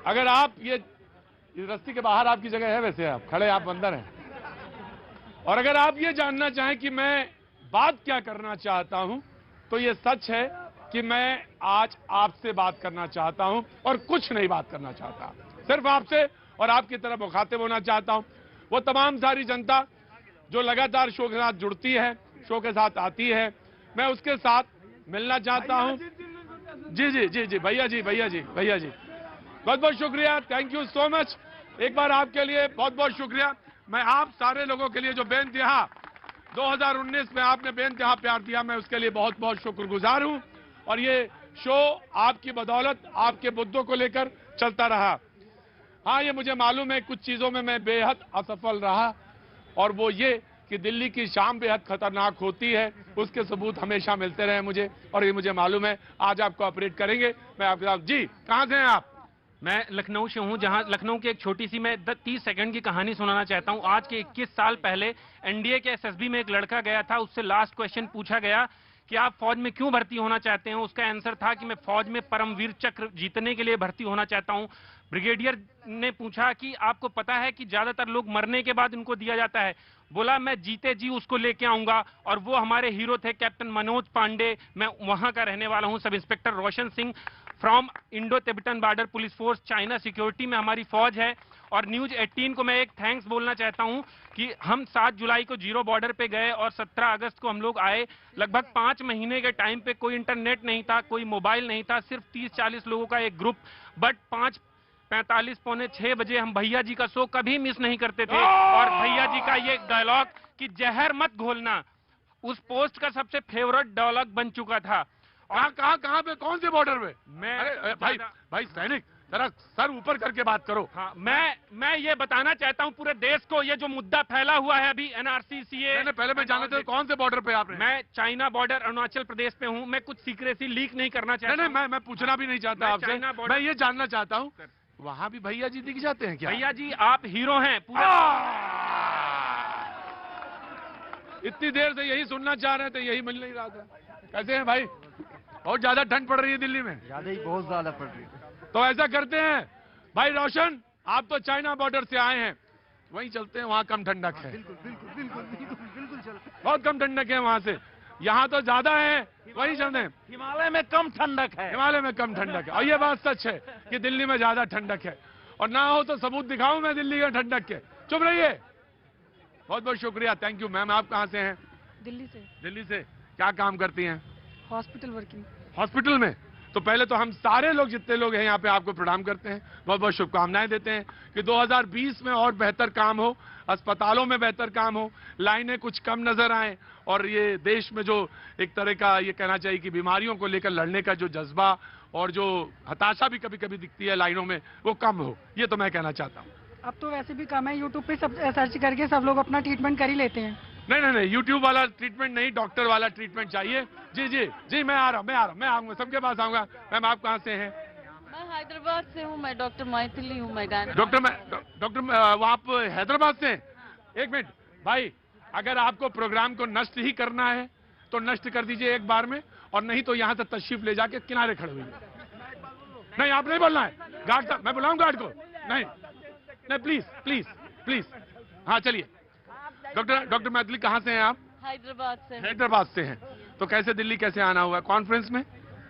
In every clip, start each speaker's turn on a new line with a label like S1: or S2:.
S1: अगर आप ये इस रस्सी के बाहर आपकी जगह है, वैसे आप खड़े, आप अंदर हैं, और अगर आप ये जानना चाहें कि मैं बात क्या करना चाहता हूं, तो ये सच है कि मैं आज आपसे बात करना चाहता हूं और कुछ नहीं बात करना चाहता, सिर्फ आपसे और आपकी तरफ मुखातिब होना चाहता हूं। वो तमाम सारी जनता जो लगातार शो के साथ जुड़ती है, शो के साथ आती है, मैं उसके साथ मिलना चाहता हूं। जी जी जी जी भैया जी, भैया जी, भैया जी, बहुत बहुत शुक्रिया, थैंक यू सो मच। एक बार आपके लिए बहुत बहुत शुक्रिया। मैं आप सारे लोगों के लिए जो बेइंतहा 2019 में आपने बेइंतहा प्यार दिया, मैं उसके लिए बहुत बहुत शुक्रगुजार हूं। और ये शो आपकी बदौलत, आपके मुद्दों को लेकर चलता रहा। हाँ, ये मुझे मालूम है कुछ चीजों में मैं बेहद असफल रहा, और वो ये कि दिल्ली की शाम बेहद खतरनाक होती है, उसके सबूत हमेशा मिलते रहे मुझे, और ये मुझे मालूम है। आज आप कोऑपरेट करेंगे, मैं आपके साथ। जी, कहां से हैं आप?
S2: मैं लखनऊ से हूं, जहां लखनऊ की एक छोटी सी मैं 30 सेकंड की कहानी सुनाना चाहता हूं। आज के 21 साल पहले एनडीए के एसएसबी में एक लड़का गया था, उससे लास्ट क्वेश्चन पूछा गया कि आप फौज में क्यों भर्ती होना चाहते हैं। उसका आंसर था कि मैं फौज में परमवीर चक्र जीतने के लिए भर्ती होना चाहता हूं। ब्रिगेडियर ने पूछा कि आपको पता है कि ज्यादातर लोग मरने के बाद उनको दिया जाता है। बोला, मैं जीते जी उसको लेके आऊंगा। और वो हमारे हीरो थे कैप्टन मनोज पांडे। मैं वहां का रहने वाला हूं। Sub inspector Roshan Singh from Indo Tibetan border police force, China security में हमारी फौज है। और न्यूज 18 को मैं एक थैंक्स बोलना चाहता हूं कि हम 7 जुलाई को जीरो बॉर्डर पे गए और 17 अगस्त को हम लोग आए। लगभग 5 महीने के टाइम पे कोई इंटरनेट नहीं था, कोई मोबाइल नहीं था, सिर्फ 30-40 लोगों का एक ग्रुप। बट 5:45 पौने 6 बजे हम भैया जी का शो कभी मिस नहीं करते थे। और भैया जी का ये डायलॉग कि जहर मत घोलना, उस पोस्ट का सबसे फेवरेट डायलॉग बन चुका था।
S1: कहां पे, कौन से बॉर्डर पे?
S2: मैं
S1: अरे भाई सैनिक, जरा सर ऊपर करके बात करो।
S2: हाँ, मैं ये बताना चाहता हूँ पूरे देश को, ये जो मुद्दा फैला हुआ है अभी एनआरसी सीए।
S1: पहले मैं जानना चाहता हूँ कौन से बॉर्डर पे आप?
S2: मैं चाइना बॉर्डर अरुणाचल प्रदेश पे हूँ। मैं कुछ सीक्रेसी लीक नहीं करना चाहता।
S1: नहीं, मैं पूछना भी नहीं चाहता आपसे। मैं ये जानना चाहता हूँ, वहाँ भी भैया जी दिख जाते हैं क्या?
S2: भैया जी आप हीरो हैं पूरा।
S1: इतनी देर से यही सुनना चाह रहे थे, यही मिल नहीं रहा था। कैसे हैं भाई? बहुत ज्यादा ठंड पड़ रही है दिल्ली में?
S3: ज्यादा ही, बहुत ज्यादा पड़ रही है।
S1: तो ऐसा करते हैं भाई रोशन, आप तो चाइना बॉर्डर से आए हैं, वहीं चलते हैं, वहां कम ठंडक है।
S3: बिल्कुल बिल्कुल बिल्कुल बिल्कुल बिल्कुल चलते हैं।
S1: बहुत कम ठंडक है वहां से, यहाँ तो ज्यादा है, वहीं चलते हैं।
S3: हिमालय में कम ठंडक है।
S1: हिमालय में कम ठंडक है, और ये बात सच है कि दिल्ली में ज्यादा ठंडक है। और ना हो तो सबूत दिखाऊं मैं दिल्ली के ठंडक के। चुप रहिए। बहुत बहुत शुक्रिया, थैंक यू। मैम, आप कहाँ से हैं?
S4: दिल्ली से।
S1: दिल्ली से। क्या काम करती हैं?
S4: Hospital working.
S1: हॉस्पिटल में? तो पहले तो हम सारे लोग, जितने लोग हैं यहाँ पे, आपको प्रणाम करते हैं, बहुत बहुत शुभकामनाएं देते हैं कि 2020 में और बेहतर काम हो, अस्पतालों में बेहतर काम हो, लाइनें कुछ कम नजर आए, और ये देश में जो एक तरह का ये कहना चाहिए कि बीमारियों को लेकर लड़ने का जो जज्बा और जो हताशा भी कभी कभी दिखती है लाइनों में, वो कम हो। ये तो मैं कहना चाहता हूँ।
S4: अब तो वैसे भी कम है, यूट्यूब पे सब सर्च करके सब लोग अपना ट्रीटमेंट कर ही लेते हैं।
S1: नहीं नहीं नहीं, यूट्यूब वाला ट्रीटमेंट नहीं, डॉक्टर वाला ट्रीटमेंट चाहिए। जी जी जी, मैं आ रहा हूँ, मैं आऊंगा, सबके पास आऊंगा। मैम, आप कहाँ से हैं?
S5: मैं हैदराबाद से हूँ। मैं डॉक्टर मैथिली हूँ। मैं
S1: डॉक्टर आप हैदराबाद से हैं? एक मिनट भाई, अगर आपको प्रोग्राम को नष्ट ही करना है तो नष्ट कर दीजिए एक बार में, और नहीं तो यहाँ तक तशरीफ ले जाके किनारे खड़े हुए। नहीं, आप नहीं बोलना है। गार्ड साहब, मैं बुलाऊं गार्ड को? नहीं नहीं, प्लीज प्लीज प्लीज। हाँ, चलिए। डॉक्टर मैथिली, कहाँ से हैं आप?
S5: हैदराबाद से।
S1: हैदराबाद से हैं। तो कैसे दिल्ली कैसे आना हुआ कॉन्फ्रेंस में?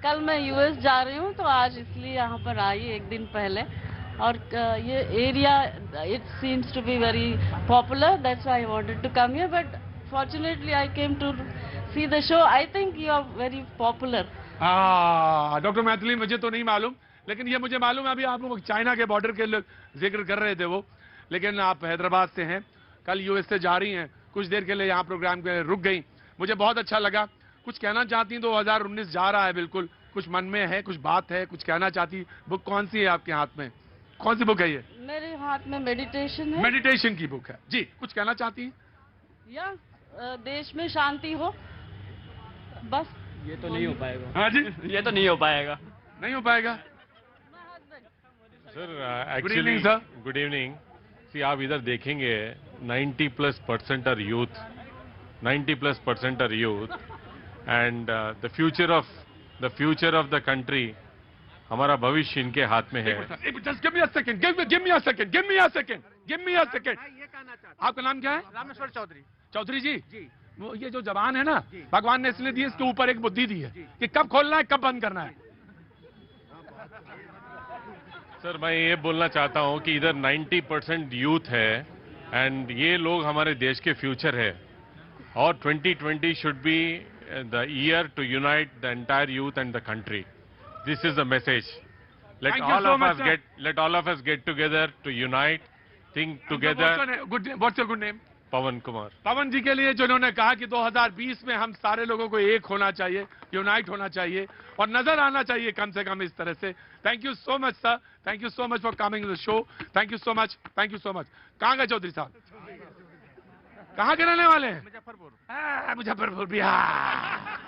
S5: कल मैं यूएस जा रही हूँ, तो आज इसलिए यहाँ पर आई एक दिन पहले। और ये area, it seems to be very popular, that's why I wanted to come here, but fortunately I came to see the show. I think you are very popular.
S1: Doctor Maithili, मुझे तो नहीं मालूम, लेकिन ये मुझे मालूम है, अभी आप लोग चाइना के बॉर्डर के जिक्र कर रहे थे वो, लेकिन आप हैदराबाद से हैं, कल यूएस से जा रही हैं, कुछ देर के लिए यहाँ प्रोग्राम के लिए रुक गई, मुझे बहुत अच्छा लगा। कुछ कहना चाहती? 2019 जा रहा है, बिल्कुल कुछ मन में है, कुछ बात है, कुछ कहना चाहती? बुक कौन सी है आपके हाथ में? कौन सी बुक है ये?
S5: मेरे हाथ में मेडिटेशन है।
S1: मेडिटेशन की बुक है जी। कुछ कहना चाहती हैं?
S5: या देश में शांति हो, बस।
S3: ये तो नहीं हो पाएगा।
S1: हाँ जी,
S3: ये तो नहीं हो पाएगा।
S1: नहीं हो पाएगा।
S6: Sir
S1: Good
S6: actually
S1: evening, sir.
S6: Good evening. See, आप इधर देखेंगे 90+% are youth, 90+% are youth, and the future of the country हमारा भविष्य इनके हाथ में है।
S1: Just give me a second. Give me a second. Give me a second. Give me a second. आपका नाम क्या है?
S3: रामेश्वर चौधरी।
S1: चौधरी जी। वो ये जो जबान है ना, भगवान ने इसलिए दी, इसके ऊपर एक बुद्धि दी है कि कब खोलना है, कब बंद करना है।
S6: सर मैं ये बोलना चाहता हूँ कि इधर 90% यूथ है एंड ये लोग हमारे देश के फ्यूचर है और 2020 should be the year to unite the entire youth and the country. This is the message. Let
S1: Thank you
S6: all
S1: so
S6: of
S1: much,
S6: us let all of us get together to unite, think together.
S1: What's your good name?
S6: पवन कुमार।
S1: पवन जी के लिए जिन्होंने कहा कि 2020 में हम सारे लोगों को एक होना चाहिए, यूनाइट होना चाहिए और नजर आना चाहिए कम से कम इस तरह से। Thank you so much sir, thank you so much for coming the show, thank you so much, thank you so much. कहाँ गए चौधरी साहब? कहाँ के रहने वाले हैं?
S3: मुजफ्फरपुर।
S1: मुजफ्फरपुर बिहार।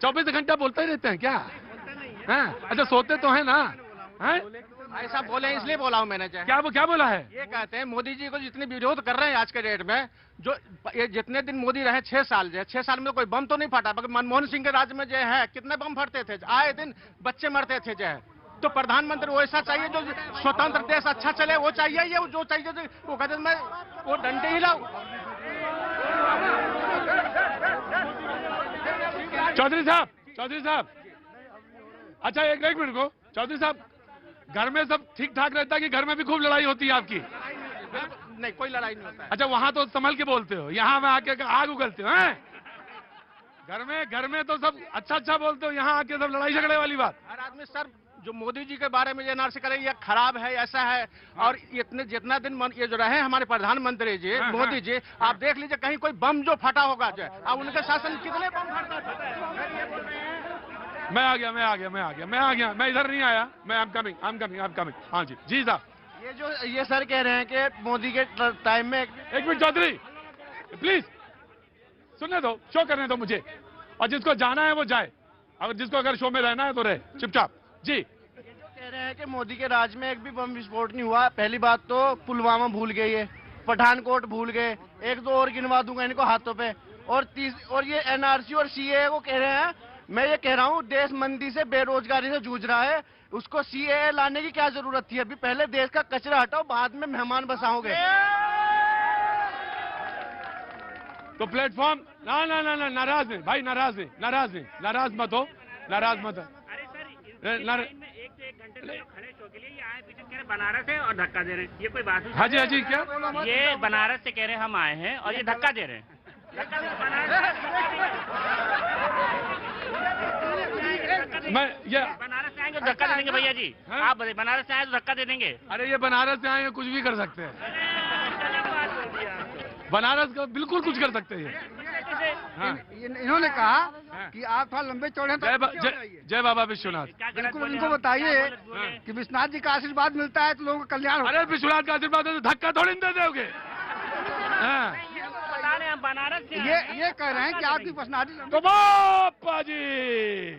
S1: 24 घंटा बोलते ही रहते हैं क्या? हैं? अच्छा सोते तो है ना? हैं?
S3: ऐसा बोले इसलिए बोला हूँ मैंने।
S1: क्या बोला है?
S3: ये कहते हैं मोदी जी को जितने विरोध कर रहे हैं आज के डेट में, जो ये जितने दिन मोदी रहे 6 साल, जो 6 साल में कोई बम तो नहीं फटा, मगर मनमोहन सिंह के राज में जो है कितने बम फटते थे, आए दिन बच्चे मरते थे जो है। तो प्रधानमंत्री वो ऐसा चाहिए जो स्वतंत्र देश अच्छा चले, वो चाहिए। ये जो चाहिए वो कहते मैं वो डंडे ही लाऊं।
S1: चौधरी साहब, अच्छा एक मिनट को। चौधरी साहब, घर में सब ठीक ठाक रहता है कि घर में भी खूब लड़ाई होती है आपकी?
S3: नहीं, कोई लड़ाई नहीं होता है।
S1: अच्छा वहां तो संभल के बोलते हो, यहाँ में आके आग उगलते हो हैं? घर में तो सब अच्छा बोलते हो, यहाँ आके सब लड़ाई झगड़े वाली बात।
S3: हर आदमी सर जो मोदी जी के बारे में ये एनआरसी करे ये खराब है, ऐसा है। और इतने जितना दिन ये जो रहे हमारे प्रधानमंत्री जी मोदी जी, आप देख लीजिए कहीं कोई बम जो फटा होगा जो, अब उनके शासन कितने बम फटते थे।
S1: मैं आ गया, मैं इधर नहीं आया, मैं आई एम कमिंग। हाँ जी साहब।
S3: ये सर कह रहे हैं कि मोदी के टाइम में
S1: एक मिनट चौधरी प्लीज सुनने दो, शो करने दो मुझे, और जिसको जाना है वो जाए, जिसको अगर शो में रहना है तो रहे चुपचाप। जी
S3: कह रहे हैं कि मोदी के राज में एक भी बम विस्फोट नहीं हुआ। पहली बात तो पुलवामा भूल गए, ये पठानकोट भूल गए, एक दो और गिनवा दूंगा इनको हाथों पे। और ये एनआरसी और सीए को कह रहे हैं। मैं ये कह रहा हूँ देश मंदी से, बेरोजगारी से जूझ रहा है, उसको सीए लाने की क्या जरूरत थी? अभी पहले देश का कचरा हटाओ, बाद में मेहमान बसाओगे।
S1: तो प्लेटफॉर्म ना नाराज नहीं भाई, नाराज मत हो।
S2: एक घंटे से खड़े शो के लिए ये आए पीछे कह रहे बनारस है और धक्का दे रहे हैं, ये कोई बात नहीं।
S1: हाँ जी क्या?
S2: ये बनारस से कह रहे हम आए हैं और ये धक्का दे रहे हैं। बनारस से आएंगे तो धक्का दे देंगे भैया जी। आप बनारस से आए तो धक्का दे देंगे।
S1: अरे ये बनारस से आए कुछ भी कर सकते हैं, बनारस का बिल्कुल कुछ कर सकते हैं।
S4: इन्होंने कहा कि आप थोड़ा लंबे चौड़े
S1: जय बाबा विश्वनाथ।
S4: बिल्कुल उनको बताइए कि विश्वनाथ जी का आशीर्वाद मिलता है तो लोगों का कल्याण।
S1: अरे विश्वनाथ का आशीर्वाद है तो धक्का थोड़ी दे दोगे।
S2: बता रहे हैं हम बनारस से
S4: ये कह रहे हैं कि आपकी पर्सनालिटी।
S1: तो बापा जी,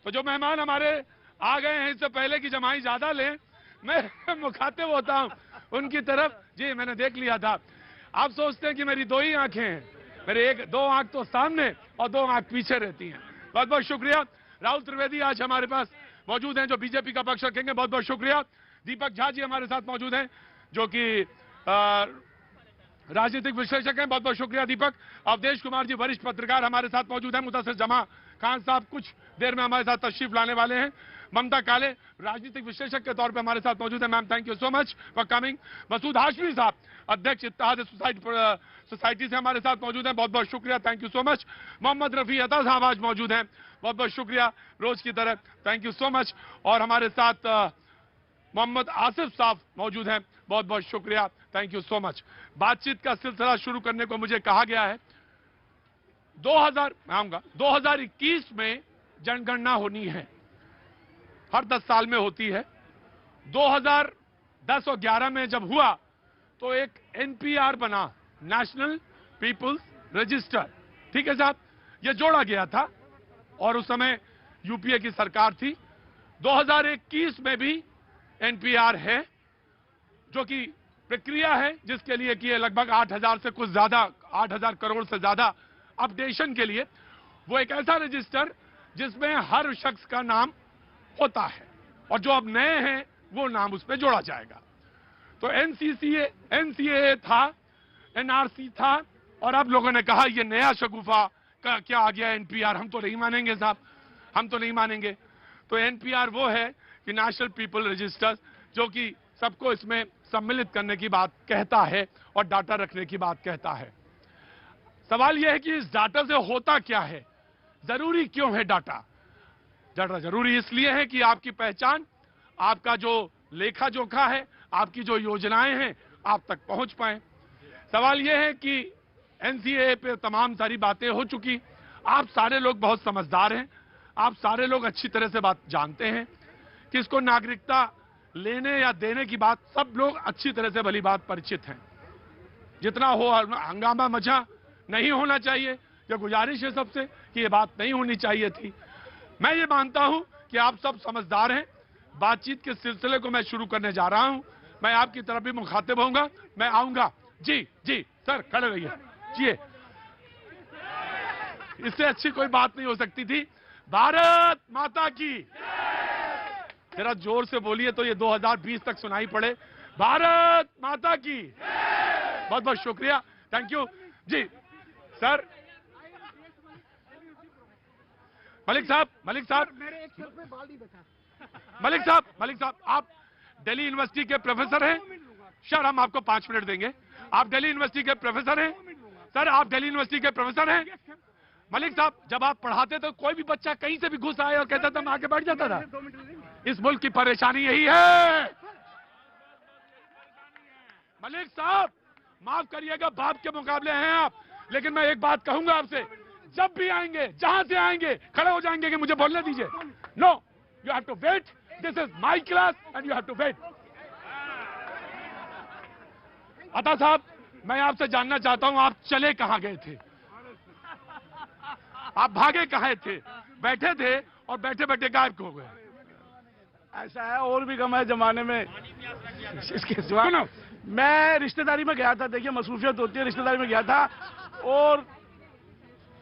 S1: तो जो मेहमान हमारे आ गए हैं इससे पहले की जमाई ज्यादा लें, मैं मुखातिब होता हूँ उनकी तरफ। जी मैंने देख लिया था। आप सोचते हैं कि मेरी 2 ही आंखें हैं, मेरे 2 आंख तो सामने और 2 आंख पीछे रहती हैं। बहुत बहुत शुक्रिया। राहुल त्रिवेदी आज हमारे पास मौजूद हैं जो बीजेपी का पक्ष रखेंगे, बहुत बहुत शुक्रिया। दीपक झा जी हमारे साथ मौजूद हैं जो कि राजनीतिक विश्लेषक हैं, बहुत बहुत शुक्रिया दीपक। अवधेश कुमार जी वरिष्ठ पत्रकार हमारे साथ मौजूद हैं। मुदस्सिर जमा खान साहब कुछ देर में हमारे साथ तशरीफ लाने वाले हैं। ममता काले राजनीतिक विश्लेषक के तौर पे हमारे साथ मौजूद है। Ma'am thank you so much for coming. Masood Hashmi साहब अध्यक्ष इत्तेहाद सोसाइटी से हमारे साथ मौजूद हैं, बहुत बहुत शुक्रिया, thank you so much. Mohammad Rafi Ata साहब आज मौजूद हैं, बहुत बहुत शुक्रिया, रोज की तरह थैंक यू सो मच। और हमारे साथ मोहम्मद आसिफ साहब मौजूद हैं, बहुत बहुत शुक्रिया, थैंक यू सो मच। बातचीत का सिलसिला शुरू करने को मुझे कहा गया है। 2021 में जनगणना होनी है, हर 10 साल में होती है। 2010 और 11 में जब हुआ तो एक एनपीआर बना, नेशनल पीपुल्स रजिस्टर, ठीक है साहब, ये जोड़ा गया था और उस समय यूपीए की सरकार थी। 2021 में भी एनपीआर है जो कि प्रक्रिया है जिसके लिए कि लगभग 8,000 से कुछ ज्यादा, 8,000 करोड़ से ज्यादा अपडेशन के लिए वो एक ऐसा रजिस्टर जिसमें हर शख्स का नाम होता है, और जो अब नए हैं वो नाम उस पर जोड़ा जाएगा। तो एनसीए था, एनआरसी था, और अब लोगों ने कहा ये नया शगुफा का क्या आ गया एनपीआर, हम तो नहीं मानेंगे साहब, हम तो नहीं मानेंगे। तो एनपीआर वो है कि नेशनल पीपल रजिस्टर, जो कि सबको इसमें सम्मिलित करने की बात कहता है और डाटा रखने की बात कहता है। सवाल यह है कि इस डाटा से होता क्या है, जरूरी क्यों है डाटा? डाटा जरूरी इसलिए है कि आपकी पहचान, आपका जो लेखा जोखा है, आपकी जो योजनाएं हैं, आप तक पहुंच पाए। सवाल यह है कि एनसीए पे तमाम सारी बातें हो चुकी, आप सारे लोग बहुत समझदार हैं, आप सारे लोग अच्छी तरह से बात जानते हैं कि इसको नागरिकता लेने या देने की बात सब लोग अच्छी तरह से भली बात परिचित हैं। जितना हो हंगामा मचा नहीं होना चाहिए, यह गुजारिश है सबसे कि ये बात नहीं होनी चाहिए थी। मैं ये मानता हूं कि आप सब समझदार हैं। बातचीत के सिलसिले को मैं शुरू करने जा रहा हूं, मैं आपकी तरफ भी मुखातिब होऊंगा, मैं आऊंगा। जी जी सर, खड़े रहिए जी, इससे अच्छी कोई बात नहीं हो सकती थी। भारत माता की, जरा जोर से बोलिए तो ये 2020 तक सुनाई पड़े। भारत माता की। बहुत बहुत शुक्रिया, थैंक यू जी। सर मलिक साहब, मलिक साहब, आप दिल्ली यूनिवर्सिटी के प्रोफेसर हैं। सर हम आपको 5 मिनट देंगे। आप दिल्ली यूनिवर्सिटी के प्रोफेसर हैं। सर आप दिल्ली यूनिवर्सिटी के प्रोफेसर हैं। मलिक साहब, जब आप पढ़ाते तो कोई भी बच्चा कहीं से भी घुस आए और कहता था मैं आगे बढ़ जाता था। इस मुल्क की परेशानी यही है। मलिक साहब माफ करिएगा, बाप के मुकाबले हैं आप, लेकिन मैं एक बात कहूंगा आपसे, जब भी आएंगे, जहां से आएंगे, खड़े हो जाएंगे कि मुझे बोलने दीजिए। No, you have to wait, this is my class and you have to wait. Ata साहब, मैं आपसे जानना चाहता हूं, आप चले कहां गए थे? आप भागे कहां थे? बैठे थे और बैठे बैठे गायब हो गए।
S3: ऐसा है, और भी कम है जमाने में। इसके सिवा मैं रिश्तेदारी में गया था, देखिए मसरूफियत होती है, रिश्तेदारी में गया था और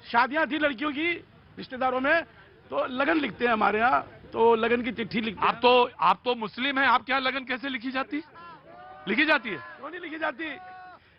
S3: शादियां थी लड़कियों की रिश्तेदारों में, तो लगन लिखते हैं हमारे यहाँ, तो लगन की चिट्ठी लिखते हैं।
S1: आप तो मुस्लिम हैं, आपके यहाँ लगन कैसे लिखी जाती है?
S3: क्यों नहीं लिखी जाती?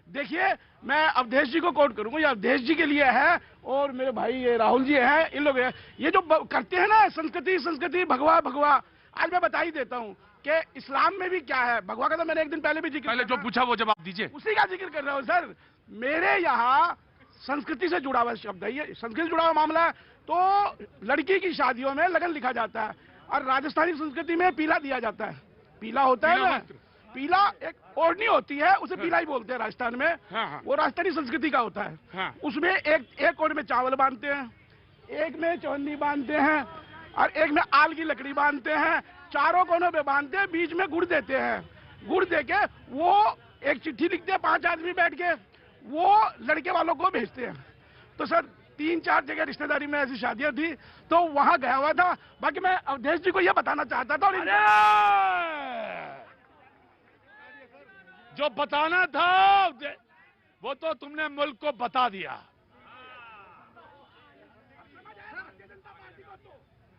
S3: देखिए मैं अवधेश जी को कोट करूंगा, ये अवधेश जी के लिए है और मेरे भाई ये राहुल जी हैं, इन लोग हैं, ये जो करते हैं ना संस्कृति भगवा। आज मैं बता ही देता हूँ कि इस्लाम में भी क्या है। भगवा का तो मैंने एक दिन पहले भी जिक्र,
S1: पहले जो पूछा वो जवाब दीजिए।
S3: उसी का जिक्र कर रहा हूँ सर। मेरे यहाँ संस्कृति से जुड़ा हुआ शब्द है, ये संस्कृति से जुड़ा हुआ मामला है। तो लड़की की शादियों में लगन लिखा जाता है और राजस्थानी संस्कृति में पीला दिया जाता है। पीला होता है ना, पीला एक ओढ़नी होती है, उसे पीला ही बोलते हैं राजस्थान में। वो राजस्थानी संस्कृति का होता है। उसमें एक ओढ़ में चावल बांधते हैं, एक में चौन्नी बांधते हैं और एक में आल की लकड़ी बांधते हैं। चारों कोनों पे बांधते हैं, बीच में गुड़ देते हैं। गुड़ देके वो एक चिट्ठी लिखते हैं, 5 आदमी बैठ के, वो लड़के वालों को भेजते हैं। तो सर 3-4 जगह रिश्तेदारी में ऐसी शादियां थी, तो वहां गया हुआ था। बाकी मैं अवधेश जी को यह बताना चाहता था,
S1: जो बताना था वो तो तुमने मुल्क को बता दिया।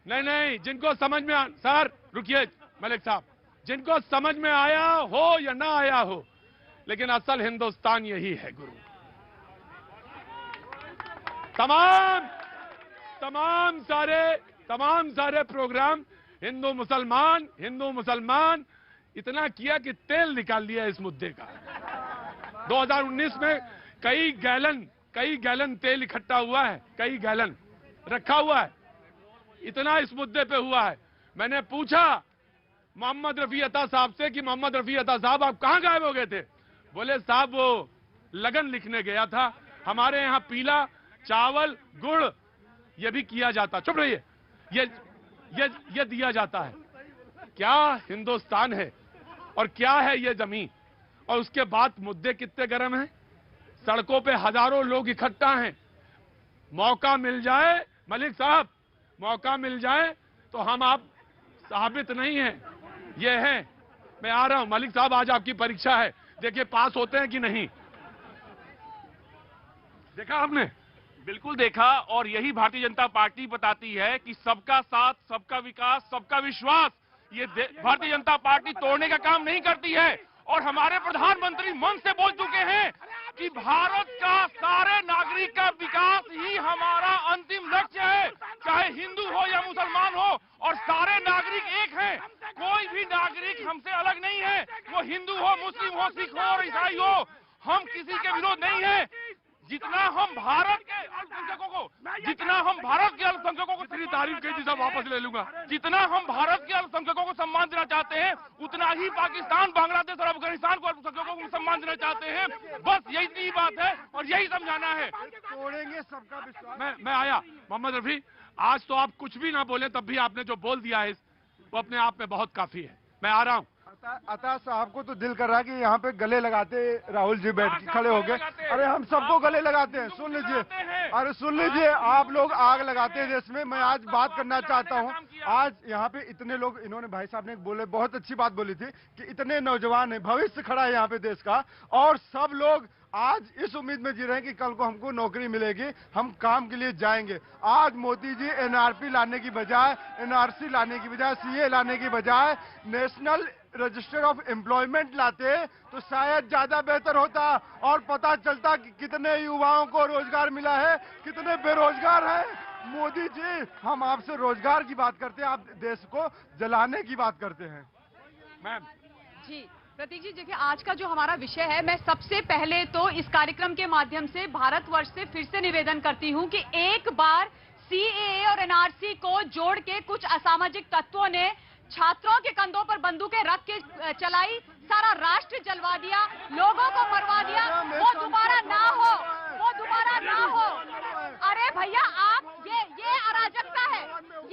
S1: नहीं, जिनको समझ में सर रुकिए मलिक साहब, जिनको समझ में आया हो या ना आया हो, लेकिन असल हिंदुस्तान यही है गुरु। तमाम सारे प्रोग्राम हिंदू मुसलमान इतना किया कि तेल निकाल लिया इस मुद्दे का। 2019 में कई गैलन तेल इकट्ठा हुआ है, कई गैलन रखा हुआ है, इतना इस मुद्दे पे हुआ है। मैंने पूछा मोहम्मद रफी अता साहब से कि मोहम्मद रफी अता साहब आप कहां गायब हो गए थे? बोले साहब वो लगन लिखने गया था, हमारे यहाँ पीला चावल गुड़ ये भी किया जाता। चुप रहिए, ये दिया जाता है। क्या हिंदुस्तान है और क्या है ये जमीन? और उसके बाद मुद्दे कितने गर्म हैं, सड़कों पे हजारों लोग इकट्ठा हैं। मौका मिल जाए मलिक साहब, मौका मिल जाए तो हम आप साबित नहीं हैं, ये हैं। मैं आ रहा हूं मलिक साहब, आज आपकी परीक्षा है, देखिए पास होते हैं कि नहीं। देखा आपने,
S7: बिल्कुल देखा, और यही भारतीय जनता पार्टी बताती है कि सबका साथ, सबका विकास, सबका विश्वास, ये भारतीय जनता पार्टी तोड़ने का काम नहीं करती है। और हमारे प्रधानमंत्री मन से बोल चुके हैं कि भारत का सारे नागरिक का विकास ही हमारा अंतिम लक्ष्य है, चाहे हिंदू हो या मुसलमान हो, और सारे नागरिक एक हैं। कोई भी नागरिक हमसे अलग नहीं है, वो हिंदू हो, मुस्लिम हो, सिख हो और ईसाई हो। हम किसी के विरोध नहीं है। जितना हम भारत के अल्पसंख्यकों को तेरी तारीफ कही थी, सब वापस ले लूंगा। जितना हम भारत के अल्पसंख्यकों को सम्मान देना चाहते हैं, उतना ही पाकिस्तान, बांग्लादेश और अफगानिस्तान को अल्पसंख्यकों को सम्मान देना चाहते हैं। बस यही बात है और यही समझाना है।
S8: तोड़ेंगे सबका विश्वास।
S1: मैं आया मोहम्मद रफी, आज तो आप कुछ भी ना बोले, तब भी आपने जो बोल दिया है वो अपने आप में बहुत काफी है। मैं आ रहा हूँ।
S8: अता साहब को तो दिल कर रहा है कि यहाँ पे गले लगाते राहुल जी बैठ के खड़े हो गए। अरे हम सबको गले लगाते हैं, सुन लीजिए। अरे सुन लीजिए, आप लोग आग लगाते हैं देश में। मैं आज बात करना चाहता हूँ, आज यहाँ पे इतने लोग, इन्होंने भाई साहब ने बोले, बहुत अच्छी बात बोली थी कि इतने नौजवान है, भविष्य खड़ा है यहाँ पे देश का, और सब लोग आज इस उम्मीद में जी रहे हैं कि कल को हमको नौकरी मिलेगी, हम काम के लिए जाएंगे। आज मोदी जी एनआरपी लाने की बजाय, एनआरसी लाने की बजाय, सीए लाने की बजाय नेशनल रजिस्टर ऑफ एम्प्लॉयमेंट लाते तो शायद ज्यादा बेहतर होता और पता चलता कि कितने युवाओं को रोजगार मिला है, कितने बेरोजगार हैं। मोदी जी, हम आपसे रोजगार की बात करते हैं, आप देश को जलाने की बात करते हैं।
S1: मैम
S9: जी प्रतीक जी, देखिए आज का जो हमारा विषय है, मैं सबसे पहले तो इस कार्यक्रम के माध्यम से भारतवर्ष से फिर से निवेदन करती हूं कि एक बार सीएए और एनआरसी को जोड़ के कुछ असामाजिक तत्वों ने छात्रों के कंधों पर बंदूकें रख के चलाई, सारा राष्ट्र जलवा दिया, लोगों को मरवा दिया। वो दोबारा ना हो, वो दोबारा ना हो। अरे भैया, आप ये अराजकता है,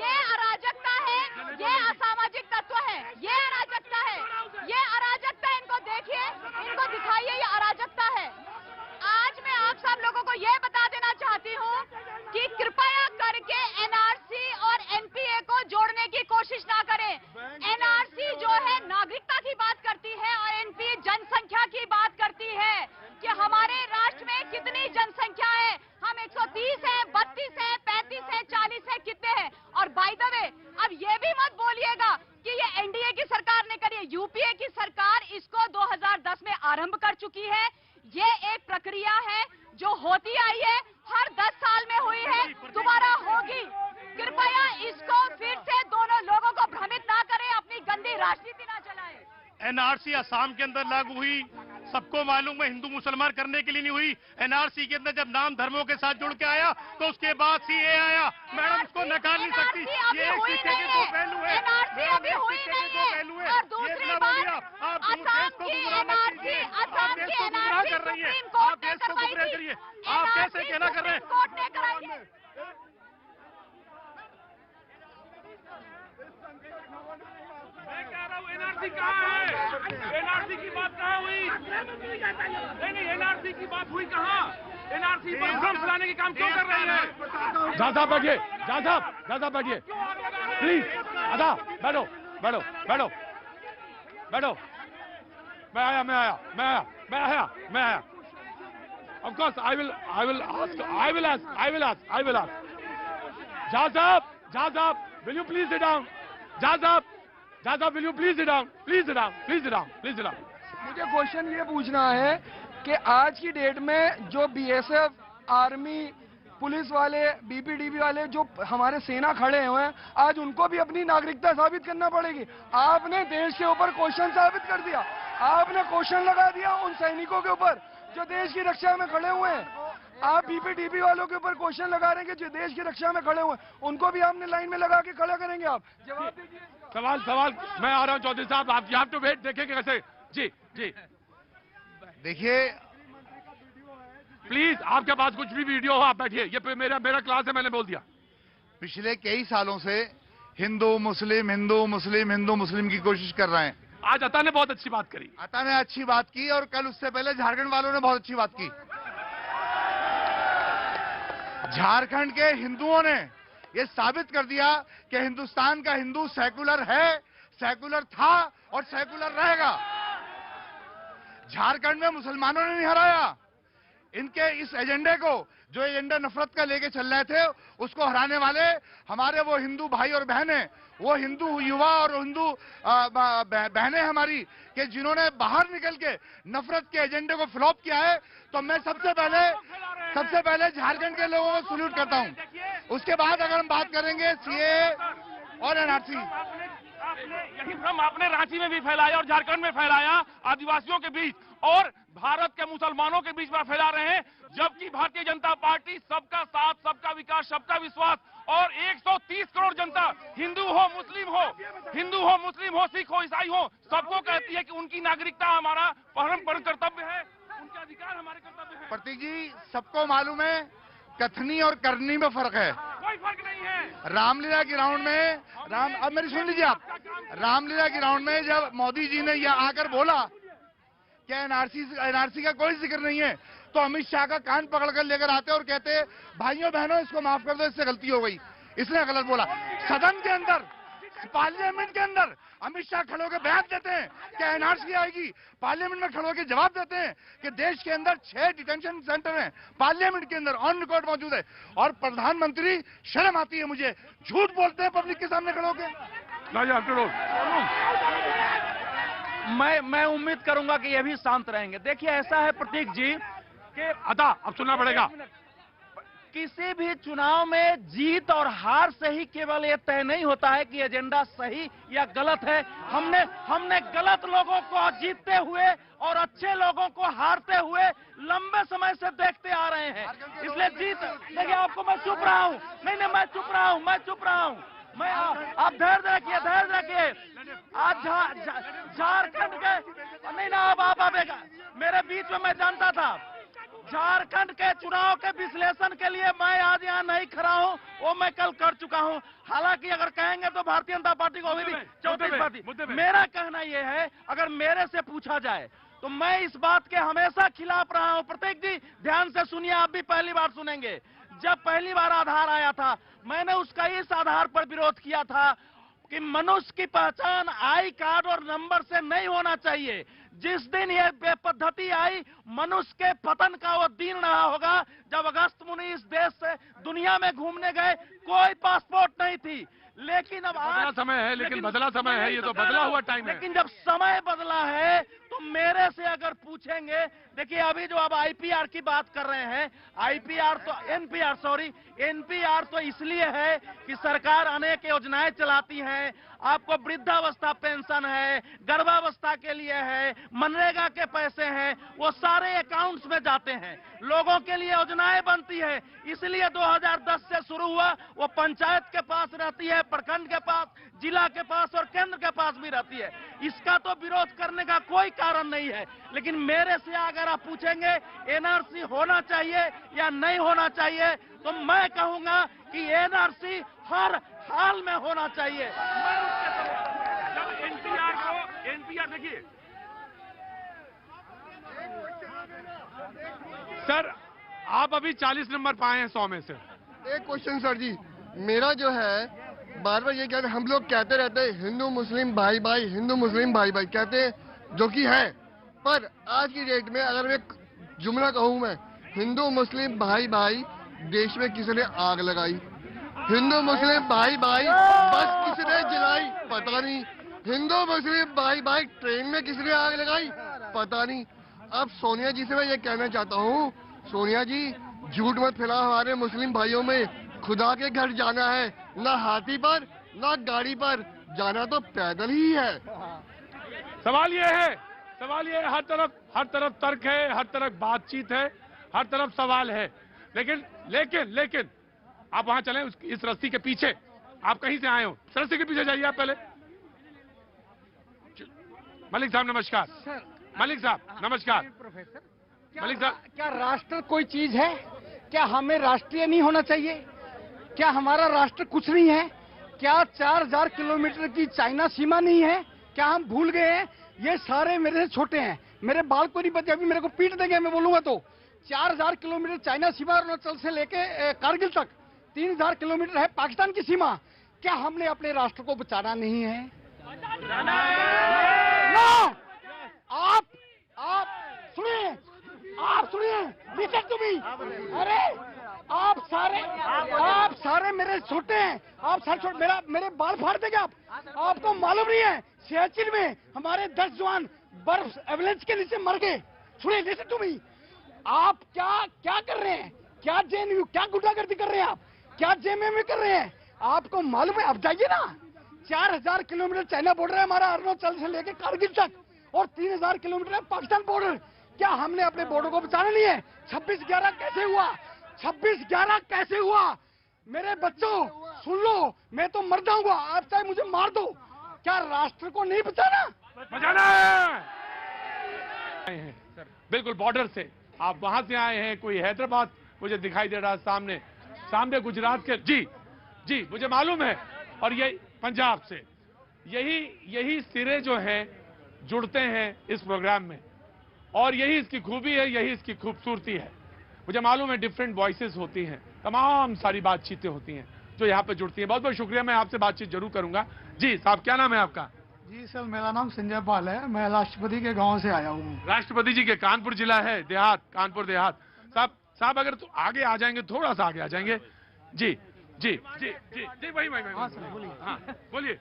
S9: ये अराजकता है, ये असामाजिक तत्व है, ये अराजकता है, ये अराजकता है। इनको देखिए, इनको दिखाइए, ये अराजकता है। आज मैं आप सब लोगों को ये बता देना चाहती हूँ कि कृपया करके एनआरसी और एनपीए को जोड़ने की कोशिश ना करें। एनआरसी जो है नागरिकता की बात करती है और एनपीए जनसंख्या की बात करती है कि हमारे राष्ट्र में कितनी जनसंख्या है। हम 130 है, 32 है, 35 है, 40 है, कितने हैं। और बाय द वे, अब ये भी मत बोलिएगा कि ये एनडीए की सरकार ने करी है। यूपीए की सरकार इसको 2010 में आरंभ कर चुकी है। ये एक प्रक्रिया है जो होती आई है, हर 10 साल में हुई है, दोबारा होगी। कृपया इसको फिर से दोनों लोगों को भ्रमित ना करें, अपनी गंदी राजनीति ना चलाएं।
S10: एनआरसी असम के अंदर लागू हुई, सबको मालूम है, हिंदू मुसलमान करने के लिए नहीं हुई। एनआरसी के अंदर जब नाम धर्मों के साथ जुड़ के आया तो उसके बाद सीए आया। मैडम, इसको नकार नहीं सकती, ये एक सिक्के के दो पहलू है।
S9: एनआरसी हुई नहीं है। और दूसरी बात, असम की एनआरसी, असम की एनआरसी सुप्रीम कोर्ट ने करवाई थी।
S10: आप कैसे कहना कर रहे हैं?
S9: कोर्ट ने कराई थी।
S7: मैं कह रहा हूँ एनआरसी कहाँ है? एनआरसी की बात कहाँ हुई? नहीं, एनआरसी की बात हुई कहाँ? एनआरसी पर भ्रम फैलाने के काम क्यों कर रहे हैं?
S1: जहाँ साहब बैठिए, जहाँ साहब बैठिए, प्लीज। आधा बैठो बैठो बैठो बैठो। मैं आया। Of course, I will ask. Jha Saab, will you please sit down? Jha Saab, will you please sit down? Please sit down.
S11: मुझे क्वेश्चन ये पूछना है कि आज की डेट में जो बीएसएफ, आर्मी, पुलिस वाले, बीपीडीबी वाले जो हमारे सेना खड़े हुए हैं, आज उनको भी अपनी नागरिकता साबित करना पड़ेगी। आपने देश के ऊपर क्वेश्चन साबित कर दिया, आपने क्वेश्चन लगा दिया उन सैनिकों के ऊपर जो देश की रक्षा में खड़े हुए हैं। आप बीपीडीबी वालों के ऊपर क्वेश्चन लगा रहे हैं कि जो देश की रक्षा में खड़े हुए हैं, उनको भी आपने लाइन में लगा के खड़ा करेंगे। आप जवाब दीजिए।
S1: सवाल मैं आ रहा हूँ चौधरी साहब, आप यू हैव टू वेट, देखेंगे कैसे। जी
S12: देखिए,
S1: प्लीज, आपके पास कुछ भी वीडियो हो आप बैठिए, ये मेरा क्लास है, मैंने बोल दिया।
S12: पिछले कई सालों से हिंदू मुस्लिम की कोशिश कर रहे हैं।
S1: आज अता ने बहुत अच्छी बात करी।
S12: अता ने अच्छी बात की और कल उससे पहले झारखंड वालों ने बहुत अच्छी बात की। झारखंड के हिंदुओं ने यह साबित कर दिया कि हिंदुस्तान का हिंदू सेकुलर है, सेकुलर था और सेकुलर रहेगा। झारखंड में मुसलमानों ने नहीं हराया, इनके इस एजेंडे को, जो एजेंडा नफरत का लेके चल रहे थे, उसको हराने वाले हमारे वो हिंदू भाई और बहनें, वो हिंदू युवा और हिंदू बहनें हमारी, कि जिन्होंने बाहर निकल के नफरत के एजेंडे को फ्लॉप किया है। तो मैं सबसे पहले झारखंड के लोगों को सल्यूट करता हूं। उसके बाद अगर हम बात करेंगे सीए और एनआरसी,
S7: यही भ्रम आपने रांची में भी फैलाया और झारखंड में फैलाया, आदिवासियों के बीच और भारत के मुसलमानों के बीच में फैला रहे हैं, जबकि भारतीय जनता पार्टी सबका साथ, सबका विकास, सबका विश्वास और 130 करोड़ जनता, हिंदू हो, मुस्लिम हो, सिख हो, ईसाई हो, सबको कहती है कि उनकी नागरिकता हमारा परम कर्तव्य है, उनके अधिकार हमारे कर्तव्य है।
S12: प्रतीक जी, सबको मालूम है कथनी और करनी में फर्क है।
S7: कोई फर्क नहीं है।
S12: रामलीला ग्राउंड में अब मेरी सुन लीजिए आप, रामलीला ग्राउंड में जब मोदी जी ने यह आकर बोला कि एनआरसी का कोई जिक्र नहीं है, तो अमित शाह का कान पकड़कर लेकर आते और कहते भाइयों बहनों इसको माफ कर दो, इससे गलती हो गई, इसने गलत बोला। सदन के अंदर, पार्लियामेंट के अंदर अमित शाह खड़े होकर बयान देते हैं कि एनआरसी आएगी, पार्लियामेंट में खड़े होकर जवाब देते हैं कि देश के अंदर 6 डिटेंशन सेंटर हैं, पार्लियामेंट के अंदर ऑन रिकॉर्ड मौजूद है, और प्रधानमंत्री, शर्म आती है मुझे, झूठ बोलते हैं पब्लिक के सामने खड़े होकर।
S13: मैं उम्मीद करूंगा कि ये भी शांत रहेंगे। देखिए ऐसा है प्रतीक जी कि
S1: अब सुनना पड़ेगा,
S13: किसी भी चुनाव में जीत और हार से ही केवल ये तय नहीं होता है कि एजेंडा सही या गलत है। हमने गलत लोगों को जीतते हुए और अच्छे लोगों को हारते हुए लंबे समय से देखते आ रहे हैं, इसलिए जीत। देखिए आपको मैं चुप रहा हूं, नहीं मैं चुप रहा हूं, मैं आप धैर्य रखिए। आज झारखंड के नहीं ना, आप मेरे बीच में मैं जानता था, झारखंड के चुनाव के विश्लेषण के लिए मैं आज यहाँ नहीं खड़ा हूँ, वो मैं कल कर चुका हूँ। हालांकि अगर कहेंगे तो भारतीय जनता पार्टी को अभी भी 34 पार्टी। मेरा कहना यह है, अगर मेरे से पूछा जाए तो मैं इस बात के हमेशा खिलाफ रहा हूँ। प्रतीक जी ध्यान से सुनिए, आप भी पहली बार सुनेंगे। जब पहली बार आधार आया था, मैंने उसका इस आधार पर विरोध किया था कि मनुष्य की पहचान आई कार्ड और नंबर से नहीं होना चाहिए। जिस दिन यह पद्धति आई, मनुष्य के पतन का वो दिन रहा होगा जब अगस्त मुनि इस देश से दुनिया में घूमने गए, कोई पासपोर्ट नहीं थी। लेकिन अब
S1: बदला समय है, लेकिन बदला समय है, ये तो बदला हुआ टाइम है।
S13: लेकिन जब समय बदला है तो मेरे से अगर पूछेंगे, देखिए अभी जो अब आईपीआर की बात कर रहे हैं, एनपीआर तो इसलिए है कि सरकार अनेक योजनाएं चलाती हैं। आपको वृद्धावस्था पेंशन है, गर्भावस्था के लिए है, मनरेगा के पैसे हैं, वो सारे अकाउंट्स में जाते हैं, लोगों के लिए योजनाएं बनती है। इसलिए 2010 से शुरू हुआ, वो पंचायत के पास रहती है, प्रखंड के पास, जिला के पास और केंद्र के पास भी रहती है। इसका तो विरोध करने का कोई कारण नहीं है। लेकिन मेरे से अगर आप पूछेंगे एनआरसी होना चाहिए या नहीं होना चाहिए, तो मैं कहूंगा कि एनआरसी हर हाल में होना चाहिए।
S7: एनपीआर देखिए
S1: सर, आप अभी 40 नंबर पाए हैं 100 में से।
S14: एक क्वेश्चन सर जी, मेरा जो है बार बार ये कहते, हम लोग कहते रहते हैं हिंदू मुस्लिम भाई भाई, हिंदू मुस्लिम भाई भाई कहते हैं, जो कि है, पर आज की डेट में अगर मैं जुमला कहूँ, मैं हिंदू मुस्लिम भाई भाई देश में किसी ने आग लगाई, हिंदू मुस्लिम भाई भाई बस किसने जलाई पता नहीं, हिंदू मुस्लिम भाई भाई ट्रेन में किसने आग लगाई पता नहीं। अब सोनिया जी से मैं ये कहना चाहता हूँ, सोनिया जी झूठ मत फैलाओ, हमारे मुस्लिम भाइयों में खुदा के घर जाना है, ना हाथी पर ना गाड़ी पर, जाना तो पैदल ही है।
S1: सवाल ये है, हर तरफ तर्क है, हर तरफ बातचीत है, हर तरफ सवाल है, लेकिन आप वहां चलें, इस रस्सी के पीछे, आप कहीं से आए हो, रस्सी के पीछे जाइए आप पहले। मलिक साहब नमस्कार। मलिक साहब नमस्कार।
S15: प्रोफेसर,
S1: मलिक साहब,
S15: क्या राष्ट्र कोई चीज है? क्या हमें राष्ट्रीय नहीं होना चाहिए? क्या हमारा राष्ट्र कुछ नहीं है? क्या 4000 किलोमीटर की चाइना सीमा नहीं है? क्या हम भूल गए हैं? ये सारे मेरे से छोटे हैं, मेरे बाल को नहीं पता, अभी मेरे को पीट देंगे मैं बोलूंगा तो। 4000 किलोमीटर चाइना सीमा, अरुणाचल से लेके कारगिल तक 3000 किलोमीटर है पाकिस्तान की सीमा। क्या हमने अपने राष्ट्र को बचाना नहीं है? नो! आप सुनिए, नीचे अरे आप सारे मेरे छोटे हैं, आप सारे छोटे, मेरे बाल फाड़ देंगे आप। आपको मालूम नहीं है सियाचिन में हमारे 10 जवान बर्फ एवलेंस के नीचे मर गए। सुनिए, लिसन टू मी, आप क्या कर रहे हैं? क्या जेएनयू, क्या गुंडागर्दी कर रहे हैं आप? क्या जेएमएम कर रहे हैं? आपको मालूम है? अब जाइए ना, 4000 किलोमीटर चाइना बॉर्डर है हमारा, अरुणाचल से लेके कारगिल तक, और 3000 किलोमीटर है पाकिस्तान बॉर्डर। क्या हमने अपने बॉर्डर को बचाना नहीं है? 26/11 कैसे हुआ? 26/11 कैसे हुआ? मेरे बच्चों सुन लो, मैं तो मर जाऊंगा, आप चाहे मुझे मार दो, क्या राष्ट्र को नहीं बचाना?
S1: बचाना है। बिल्कुल बॉर्डर से आप वहां से आए हैं, कोई हैदराबाद मुझे दिखाई दे रहा है सामने गुजरात के, जी मुझे मालूम है, और ये पंजाब से, यही सिरे जो हैं जुड़ते हैं इस प्रोग्राम में, और यही इसकी खूबी है, यही इसकी खूबसूरती है। मुझे मालूम है डिफरेंट वॉइसेस होती हैं, तमाम सारी बातचीतें होती हैं जो यहाँ पे जुड़ती हैं। बहुत बहुत शुक्रिया, मैं आपसे बातचीत जरूर करूंगा। जी साहब, क्या नाम है आपका?
S15: जी सर, मेरा नाम संजय पाल है, मैं राष्ट्रपति के गांव से आया हूँ।
S1: राष्ट्रपति जी के कानपुर जिला है, कानपुर देहात। साहब अगर तो आगे आ जाएंगे, थोड़ा सा आगे आ जाएंगे। जी वही बोलिए।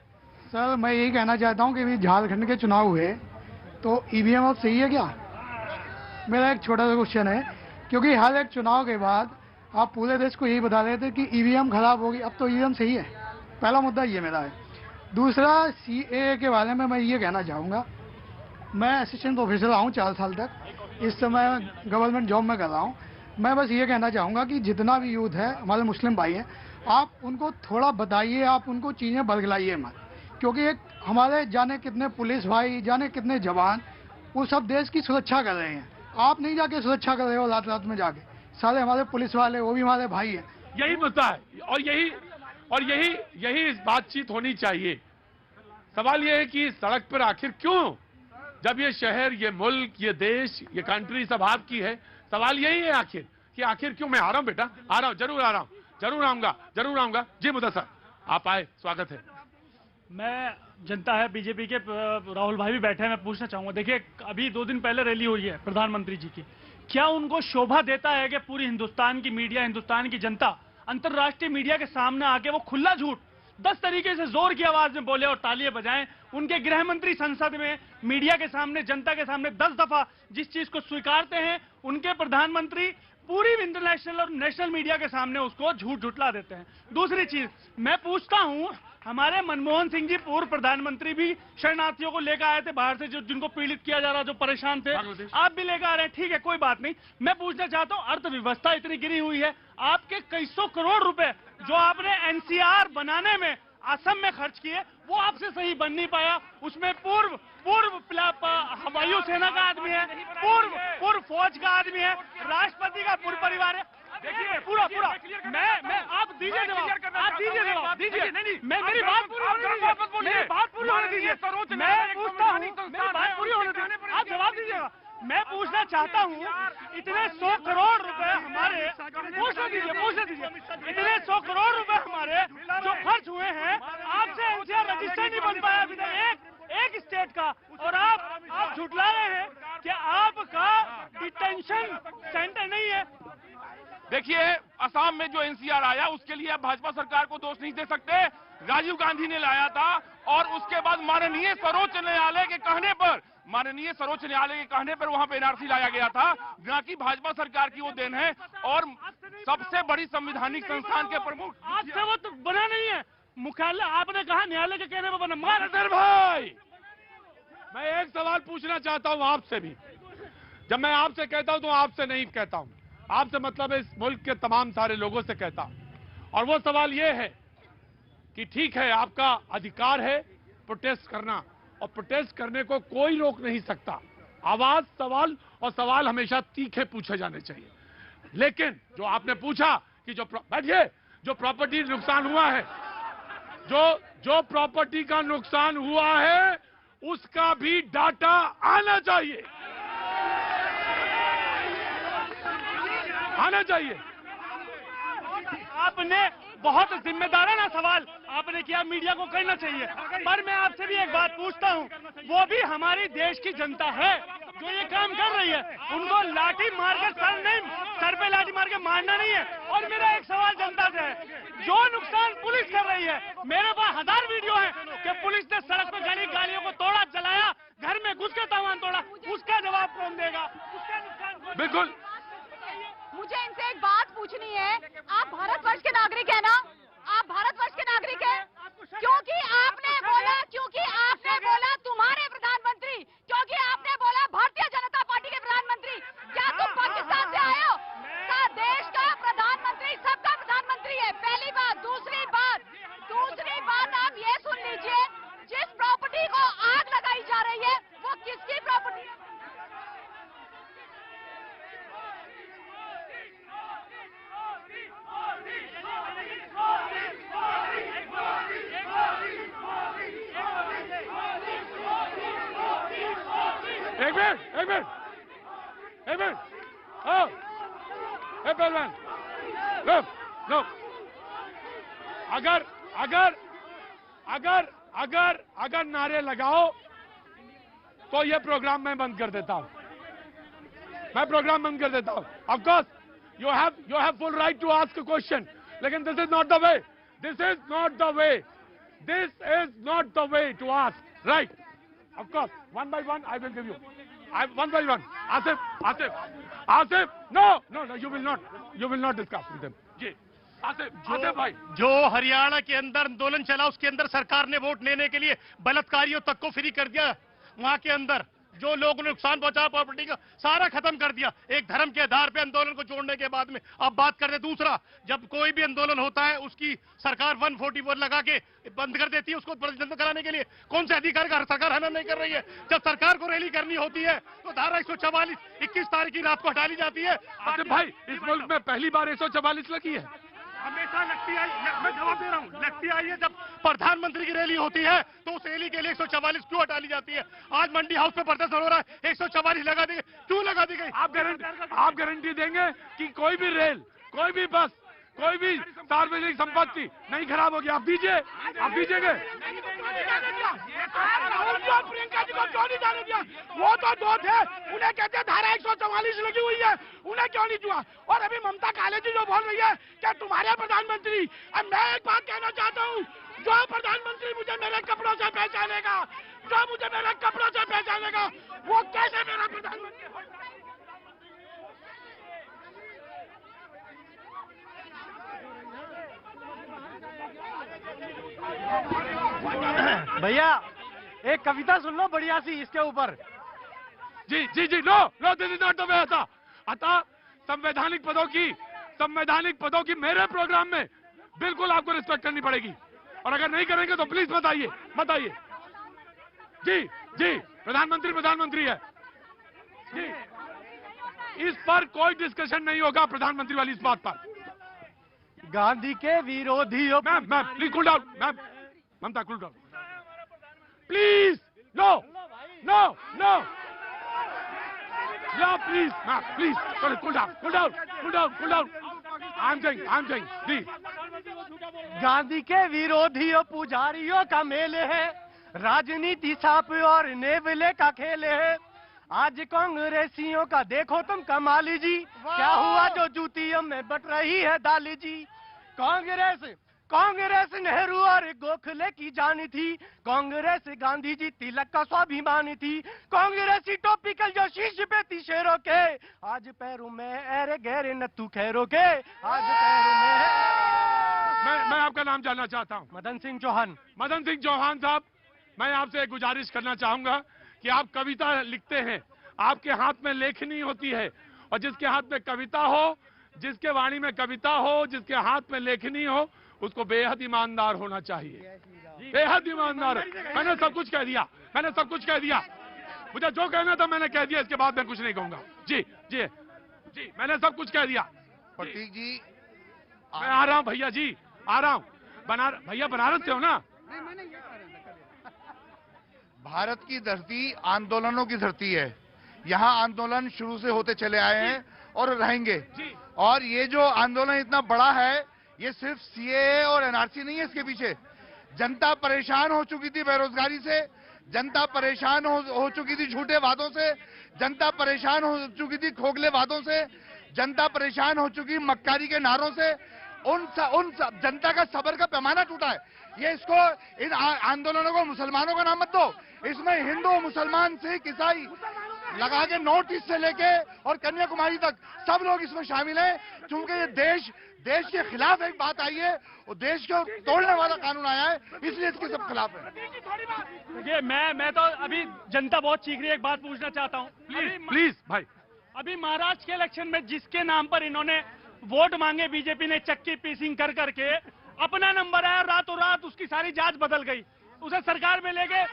S15: सर मैं यही कहना चाहता हूँ कि अभी झारखंड के चुनाव हुए तो ईवीएम अब सही है क्या? मेरा एक छोटा सा क्वेश्चन है, क्योंकि हर एक चुनाव के बाद आप पूरे देश को यही बता रहे थे कि ईवीएम खराब होगी, अब तो ईवीएम सही है। पहला मुद्दा ये मेरा है। दूसरा, सीएए के बारे में मैं ये कहना चाहूँगा, मैं असिस्टेंट प्रोफेसर रहा हूँ 4 साल तक, इस समय गवर्नमेंट जॉब में कर रहा हूँ। मैं बस ये कहना चाहूँगा कि जितना भी यूथ है, हमारे मुस्लिम भाई हैं, आप उनको थोड़ा बताइए, आप उनको चीज़ें बदलाइए मत, क्योंकि एक हमारे जाने कितने पुलिस भाई, जाने कितने जवान, वो सब देश की सुरक्षा कर रहे हैं। आप नहीं जाके सुरक्षा कर रहे हो रात में जाके, सारे हमारे पुलिस वाले वो भी हमारे भाई हैं।
S1: यही मुद्दा है, और यही इस बातचीत होनी चाहिए। सवाल ये है कि सड़क पर आखिर क्यों, जब ये शहर, ये मुल्क, ये देश, ये कंट्री सब आपकी है, सवाल यही है आखिर क्यों? मैं आ रहा हूँ बेटा, आ रहा हूँ, जरूर आ रहा हूँ, जरूर आऊंगा। जी मुदस्सिर, आप आए, स्वागत है।
S16: मैं जनता है बीजेपी के, राहुल भाई भी बैठे हैं, मैं पूछना चाहूंगा, देखिए अभी 2 दिन पहले रैली हुई है प्रधानमंत्री जी की, क्या उनको शोभा देता है कि पूरी हिंदुस्तान की मीडिया, हिंदुस्तान की जनता अंतर्राष्ट्रीय मीडिया के सामने आके वो खुला झूठ 10 तरीके से जोर की आवाज में बोले और तालियां बजाएं? उनके गृह मंत्री संसद में मीडिया के सामने, जनता के सामने 10 दफा जिस चीज को स्वीकारते हैं, उनके प्रधानमंत्री पूरी इंटरनेशनल और नेशनल मीडिया के सामने उसको झूठ झुटला देते हैं। दूसरी चीज मैं पूछता हूं, हमारे मनमोहन सिंह जी पूर्व प्रधानमंत्री भी शरणार्थियों को लेकर आए थे बाहर से, जिनको पीड़ित किया जा रहा, जो परेशान थे, आप भी लेकर आ रहे हैं, ठीक है, कोई बात नहीं। मैं पूछना चाहता हूं, अर्थव्यवस्था इतनी गिरी हुई है, आपके कई सौ करोड़ रुपए जो आपने एनसीआर बनाने में असम में खर्च किए, वो आपसे सही बन नहीं पाया। उसमें पूर्व वायुसेना का आदमी है, पूर्व फौज का आदमी है, राष्ट्रपति का पूर्व परिवार है। देखिए पूरा मैं आप दीजिए जवाब, आप दीजिए जवाब, दीजिए। नहीं मैं मेरी बात पूरी होने दीजिए, मैं पूछता हूँ, मेरी बात पूरी होने दीजिए, आप जवाब दीजिएगा। मैं पूछना चाहता हूँ, इतने 100 करोड़ रुपए हमारे, पूछने दीजिए, इतने 100 करोड़ रुपए हमारे जो खर्च हुए हैं, आपसे एनसीआर रजिस्टर नहीं बन पाया अभी तक एक स्टेट का, और आप झुटला रहे हैं कि आपका डिटेंशन सेंटर नहीं है।
S7: देखिए असम में जो एनसीआर आया उसके लिए आप भाजपा सरकार को दोष नहीं दे सकते, राजीव गांधी ने लाया था, और उसके बाद माननीय सर्वोच्च न्यायालय के कहने पर वहां पे एनआरसी लाया गया था, न कि भाजपा सरकार की वो देन है। और सबसे बड़ी संवैधानिक संस्थान के प्रमुख,
S16: आपसे वो तो बना नहीं है मुख्यालय, आपने कहा न्यायालय के कहने पर बना।
S1: मानसर भाई, मैं एक सवाल पूछना चाहता हूं आपसे भी। जब मैं आपसे कहता हूं तो आपसे नहीं कहता हूं, आपसे मतलब इस मुल्क के तमाम सारे लोगों से कहता हूं, और वो सवाल ये है कि ठीक है, आपका अधिकार है प्रोटेस्ट करना, और प्रोटेस्ट करने को कोई रोक नहीं सकता। आवाज, सवाल, और सवाल हमेशा तीखे पूछे जाने चाहिए। लेकिन जो आपने पूछा कि जो प्रॉपर्टी नुकसान हुआ है, जो प्रॉपर्टी का नुकसान हुआ है, उसका भी डाटा आना चाहिए, आना चाहिए।
S16: आपने बहुत जिम्मेदाराना सवाल आपने किया, मीडिया को करना चाहिए, पर मैं आपसे भी एक बात पूछता हूं, वो भी हमारी देश की जनता है जो ये काम कर रही है, उनको लाठी मारकर सर पे लाठी मार के मारना नहीं है। और मेरा एक सवाल जनता से है, जो नुकसान पुलिस कर रही है, मेरे पास 1000 वीडियो है कि पुलिस ने सड़क पे खड़ी गाड़ियों को तोड़ा, जलाया, घर में घुस के सामान तोड़ा, उसका जवाब कौन देगा? उसका नुकसान
S1: बिल्कुल।
S9: मुझे इनसे एक बात पूछनी है, आप भारतवर्ष के नागरिक है ना? आप भारतवर्ष के नागरिक हैं? क्योंकि आपने बोला तुम्हारे प्रधानमंत्री, क्योंकि आपने बोला भारतीय जनता पार्टी के प्रधानमंत्री। क्या तुम पाकिस्तान से आए हो? देश का प्रधानमंत्री सबका प्रधानमंत्री है, पहली बात। दूसरी बात आप ये सुन लीजिए, जिस प्रॉपर्टी को आग लगाई जा रही है वो किसकी प्रॉपर्टी?
S1: एक मिनट पहलवान, लो, अगर नारे लगाओ तो ये प्रोग्राम मैं बंद कर देता हूं। Of course you have full right to ask a question, लेकिन this is not the way to ask, right? Of course, one by one I will give you. One by one. Asif, no, you will not discuss with them. जी, आसिफ भाई,
S10: जो हरियाणा के अंदर आंदोलन चला, उसके अंदर सरकार ने वोट लेने के लिए बलात्कारियों तक को फ्री कर दिया। वहां के अंदर जो लोगों ने नुकसान पहुंचा प्रॉपर्टी का, सारा खत्म कर दिया एक धर्म के आधार पे आंदोलन को जोड़ने के बाद में। अब बात करते दूसरा, जब कोई भी आंदोलन होता है उसकी सरकार 144 लगा के बंद कर देती है, उसको प्रदर्शन कराने के लिए कौन से अधिकार का सरकार हनन नहीं कर रही है? जब सरकार को रैली करनी होती है तो धारा 144 21 तारीख की रात को हटा ली जाती है।
S1: आसिफ भाई, इस मुल्क में पहली बार 144 लगी है।
S10: हमेशा लगती आई, मैं जवाब दे रहा हूँ, लगती आई है जब प्रधानमंत्री की रैली होती है तो उस रैली के लिए 144 क्यों हटा ली जाती है? आज मंडी हाउस पे प्रदर्शन हो रहा है, 144 लगा दी, क्यों लगा दी गई?
S1: आप गारंटी देंगे कि कोई भी रेल, कोई भी बस, कोई भी सार्वजनिक संपत्ति नहीं खराब होगी? आप दीजिएगा?
S11: प्रियंका जी को क्यों नहीं जाने दिया? वो तो दो थे, उन्हें कहते धारा 144 लगी हुई है, उन्हें क्यों नहीं जुआ? और अभी ममता कालेजी जो बोल रही है क्या तुम्हारे प्रधानमंत्री? अब मैं एक बात कहना चाहता हूँ, जो प्रधानमंत्री मुझे मेरे कपड़ों से पहचानेगा, वो कैसे मेरा प्रधानमंत्री हो?
S15: भैया एक कविता सुन लो बढ़िया सी इसके ऊपर।
S1: जी, no, this is not the way. अतः संवैधानिक पदों की मेरे प्रोग्राम में बिल्कुल आपको रिस्पेक्ट करनी पड़ेगी, और अगर नहीं करेंगे तो प्लीज बताइए। जी, प्रधानमंत्री है जी, इस पर कोई डिस्कशन नहीं होगा, प्रधानमंत्री वाली इस बात पर।
S15: गांधी के विरोधी
S1: ma'am please cool down, ma'am Mamata cool down please. No, please cool down. I am saying please.
S15: Gandhi के विरोधियों पुजारियों का मेले है, राजनीति छाप और नेवले का खेल है। आज कांग्रेसियों का देखो तुम कमाली जी, क्या हुआ जो जूतियों में बट रही है दाली जी। कांग्रेस नेहरू और गोखले की जानी थी, कांग्रेस गांधी जी तिलक का स्वाभिमानी थी। कांग्रेसी टॉपिकल जो शीश पे थी शेरों के, आज पैरों में अरे गहरे नत्थू खैरों के, आज पैरों में।
S1: मैं आपका नाम जानना चाहता हूँ।
S15: मदन सिंह चौहान
S1: साहब, मैं आपसे एक गुजारिश करना चाहूंगा कि आप कविता लिखते हैं, आपके हाथ में लेखनी होती है, और जिसके हाथ में कविता हो, जिसके वाणी में कविता हो, जिसके हाथ में लेखनी हो, उसको बेहद ईमानदार होना चाहिए, बेहद ईमानदार। मैंने सब कुछ कह दिया, मुझे जो कहना था मैंने कह दिया, इसके बाद मैं कुछ नहीं कहूंगा। जी, मैंने सब कुछ कह दिया।
S12: प्रतीक जी,
S1: मैं आ रहा हूँ भैया जी, आ रहा हूँ। भैया बनारस से हो ना?
S12: भारत की धरती आंदोलनों की धरती है, यहाँ आंदोलन शुरू से होते चले आए हैं और रहेंगे। और ये जो आंदोलन इतना बड़ा है, ये सिर्फ सीएए और एनआरसी नहीं है, इसके पीछे जनता परेशान हो चुकी थी बेरोजगारी से, जनता परेशान हो चुकी थी झूठे वादों से, जनता परेशान हो चुकी थी खोखले वादों से। जनता परेशान हो चुकी मक्कारी के नारों से। जनता का सब्र का पैमाना टूटा है। ये इसको इन आंदोलनों को मुसलमानों का नाम मत दो। इसमें हिंदू, मुसलमान, सिख, ईसाई लगा के नॉर्थ ईस्ट से लेके और कन्याकुमारी तक सब लोग इसमें शामिल हैं। क्योंकि ये देश के खिलाफ एक बात आई है और देश को तोड़ने वाला कानून आया है, इसलिए इसके सब खिलाफ है।
S16: देखिए मैं तो अभी जनता बहुत चीख रही है, एक बात पूछना चाहता हूँ।
S1: प्लीज भाई,
S16: अभी महाराष्ट्र के इलेक्शन में जिसके नाम पर इन्होंने वोट मांगे, बीजेपी ने चक्की पीसिंग कर करके अपना नंबर आया, रातों रात उसकी सारी जांच बदल गई, उसे सरकार में ले गए,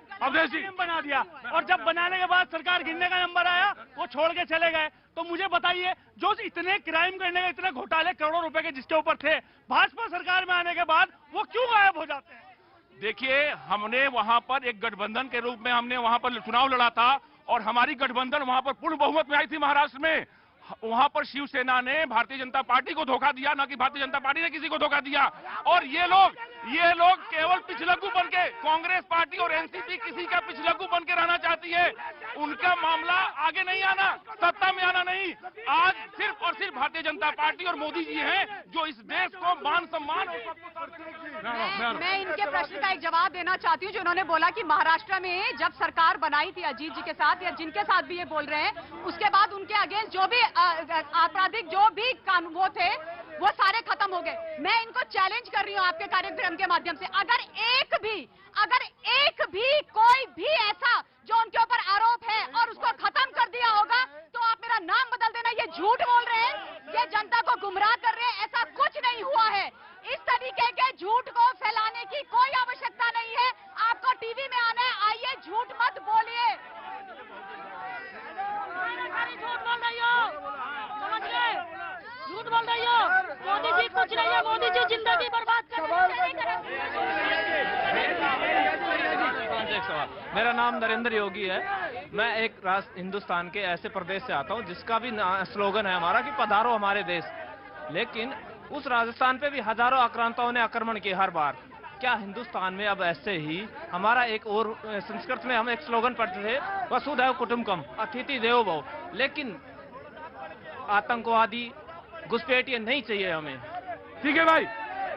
S16: सीएम बना दिया, और जब बनाने के बाद सरकार गिनने का नंबर आया वो छोड़ के चले गए। तो मुझे बताइए, जो इतने क्राइम करने के, इतने घोटाले करोड़ों रुपए के जिसके ऊपर थे, भाजपा सरकार में आने के बाद वो क्यों गायब हो जाते हैं?
S7: देखिए, हमने वहां पर एक गठबंधन के रूप में हमने वहां पर चुनाव लड़ा था और हमारी गठबंधन वहां पर पूर्ण बहुमत में आई थी महाराष्ट्र में। वहां पर शिवसेना ने भारतीय जनता पार्टी को धोखा दिया, ना कि भारतीय जनता पार्टी ने किसी को धोखा दिया। और ये लोग केवल पिछलग्गू बन के, कांग्रेस पार्टी और एनसीपी किसी का पिछलग्गू बन के रहना चाहती है। उनका मामला आगे नहीं आना, सत्ता में आना नहीं। आज सिर्फ और सिर्फ भारतीय जनता पार्टी और मोदी जी हैं जो इस देश को मान सम्मान और
S9: मैं इनके प्रश्न का एक जवाब देना चाहती हूँ, जो उन्होंने बोला कि महाराष्ट्र में जब सरकार बनाई थी अजीत जी के साथ या जिनके साथ भी ये बोल रहे हैं, उसके बाद उनके अगेंस्ट जो भी आपराधिक जो भी काम वो थे वो सारे खत्म हो गए। मैं इनको चैलेंज कर रही हूँ आपके कार्यक्रम के माध्यम से, अगर एक भी कोई भी ऐसा जो उनके ऊपर आरोप है और उसको खत्म कर दिया होगा तो आप मेरा नाम बदल देना। ये झूठ बोल रहे हैं, ये जनता को गुमराह कर रहे हैं, ऐसा कुछ नहीं हुआ है। इस तरीके के झूठ को फैलाने की कोई आवश्यकता नहीं है। आपको टीवी में आना है, आइए, झूठ मत बोलिए। झूठ बोल रही हो, समझ गए? झूठ बोल रही हो। मोदी जी कुछ नहीं है, मोदी जी जिंदगी बर्बाद कर
S17: मेरा नाम नरेंद्र योगी है। मैं एक हिंदुस्तान के ऐसे प्रदेश से आता हूं जिसका भी स्लोगन है हमारा कि पधारो हमारे देश। लेकिन उस राजस्थान पे भी हजारों आक्रांताओं ने आक्रमण किए हर बार। क्या हिंदुस्तान में अब ऐसे ही हमारा एक और संस्कृत में हम एक स्लोगन पढ़ते थे, वसुधैव कुटुंबकम, अतिथि देवो भव। लेकिन आतंकवादी घुसपैठिए नहीं चाहिए हमें।
S1: ठीक है भाई,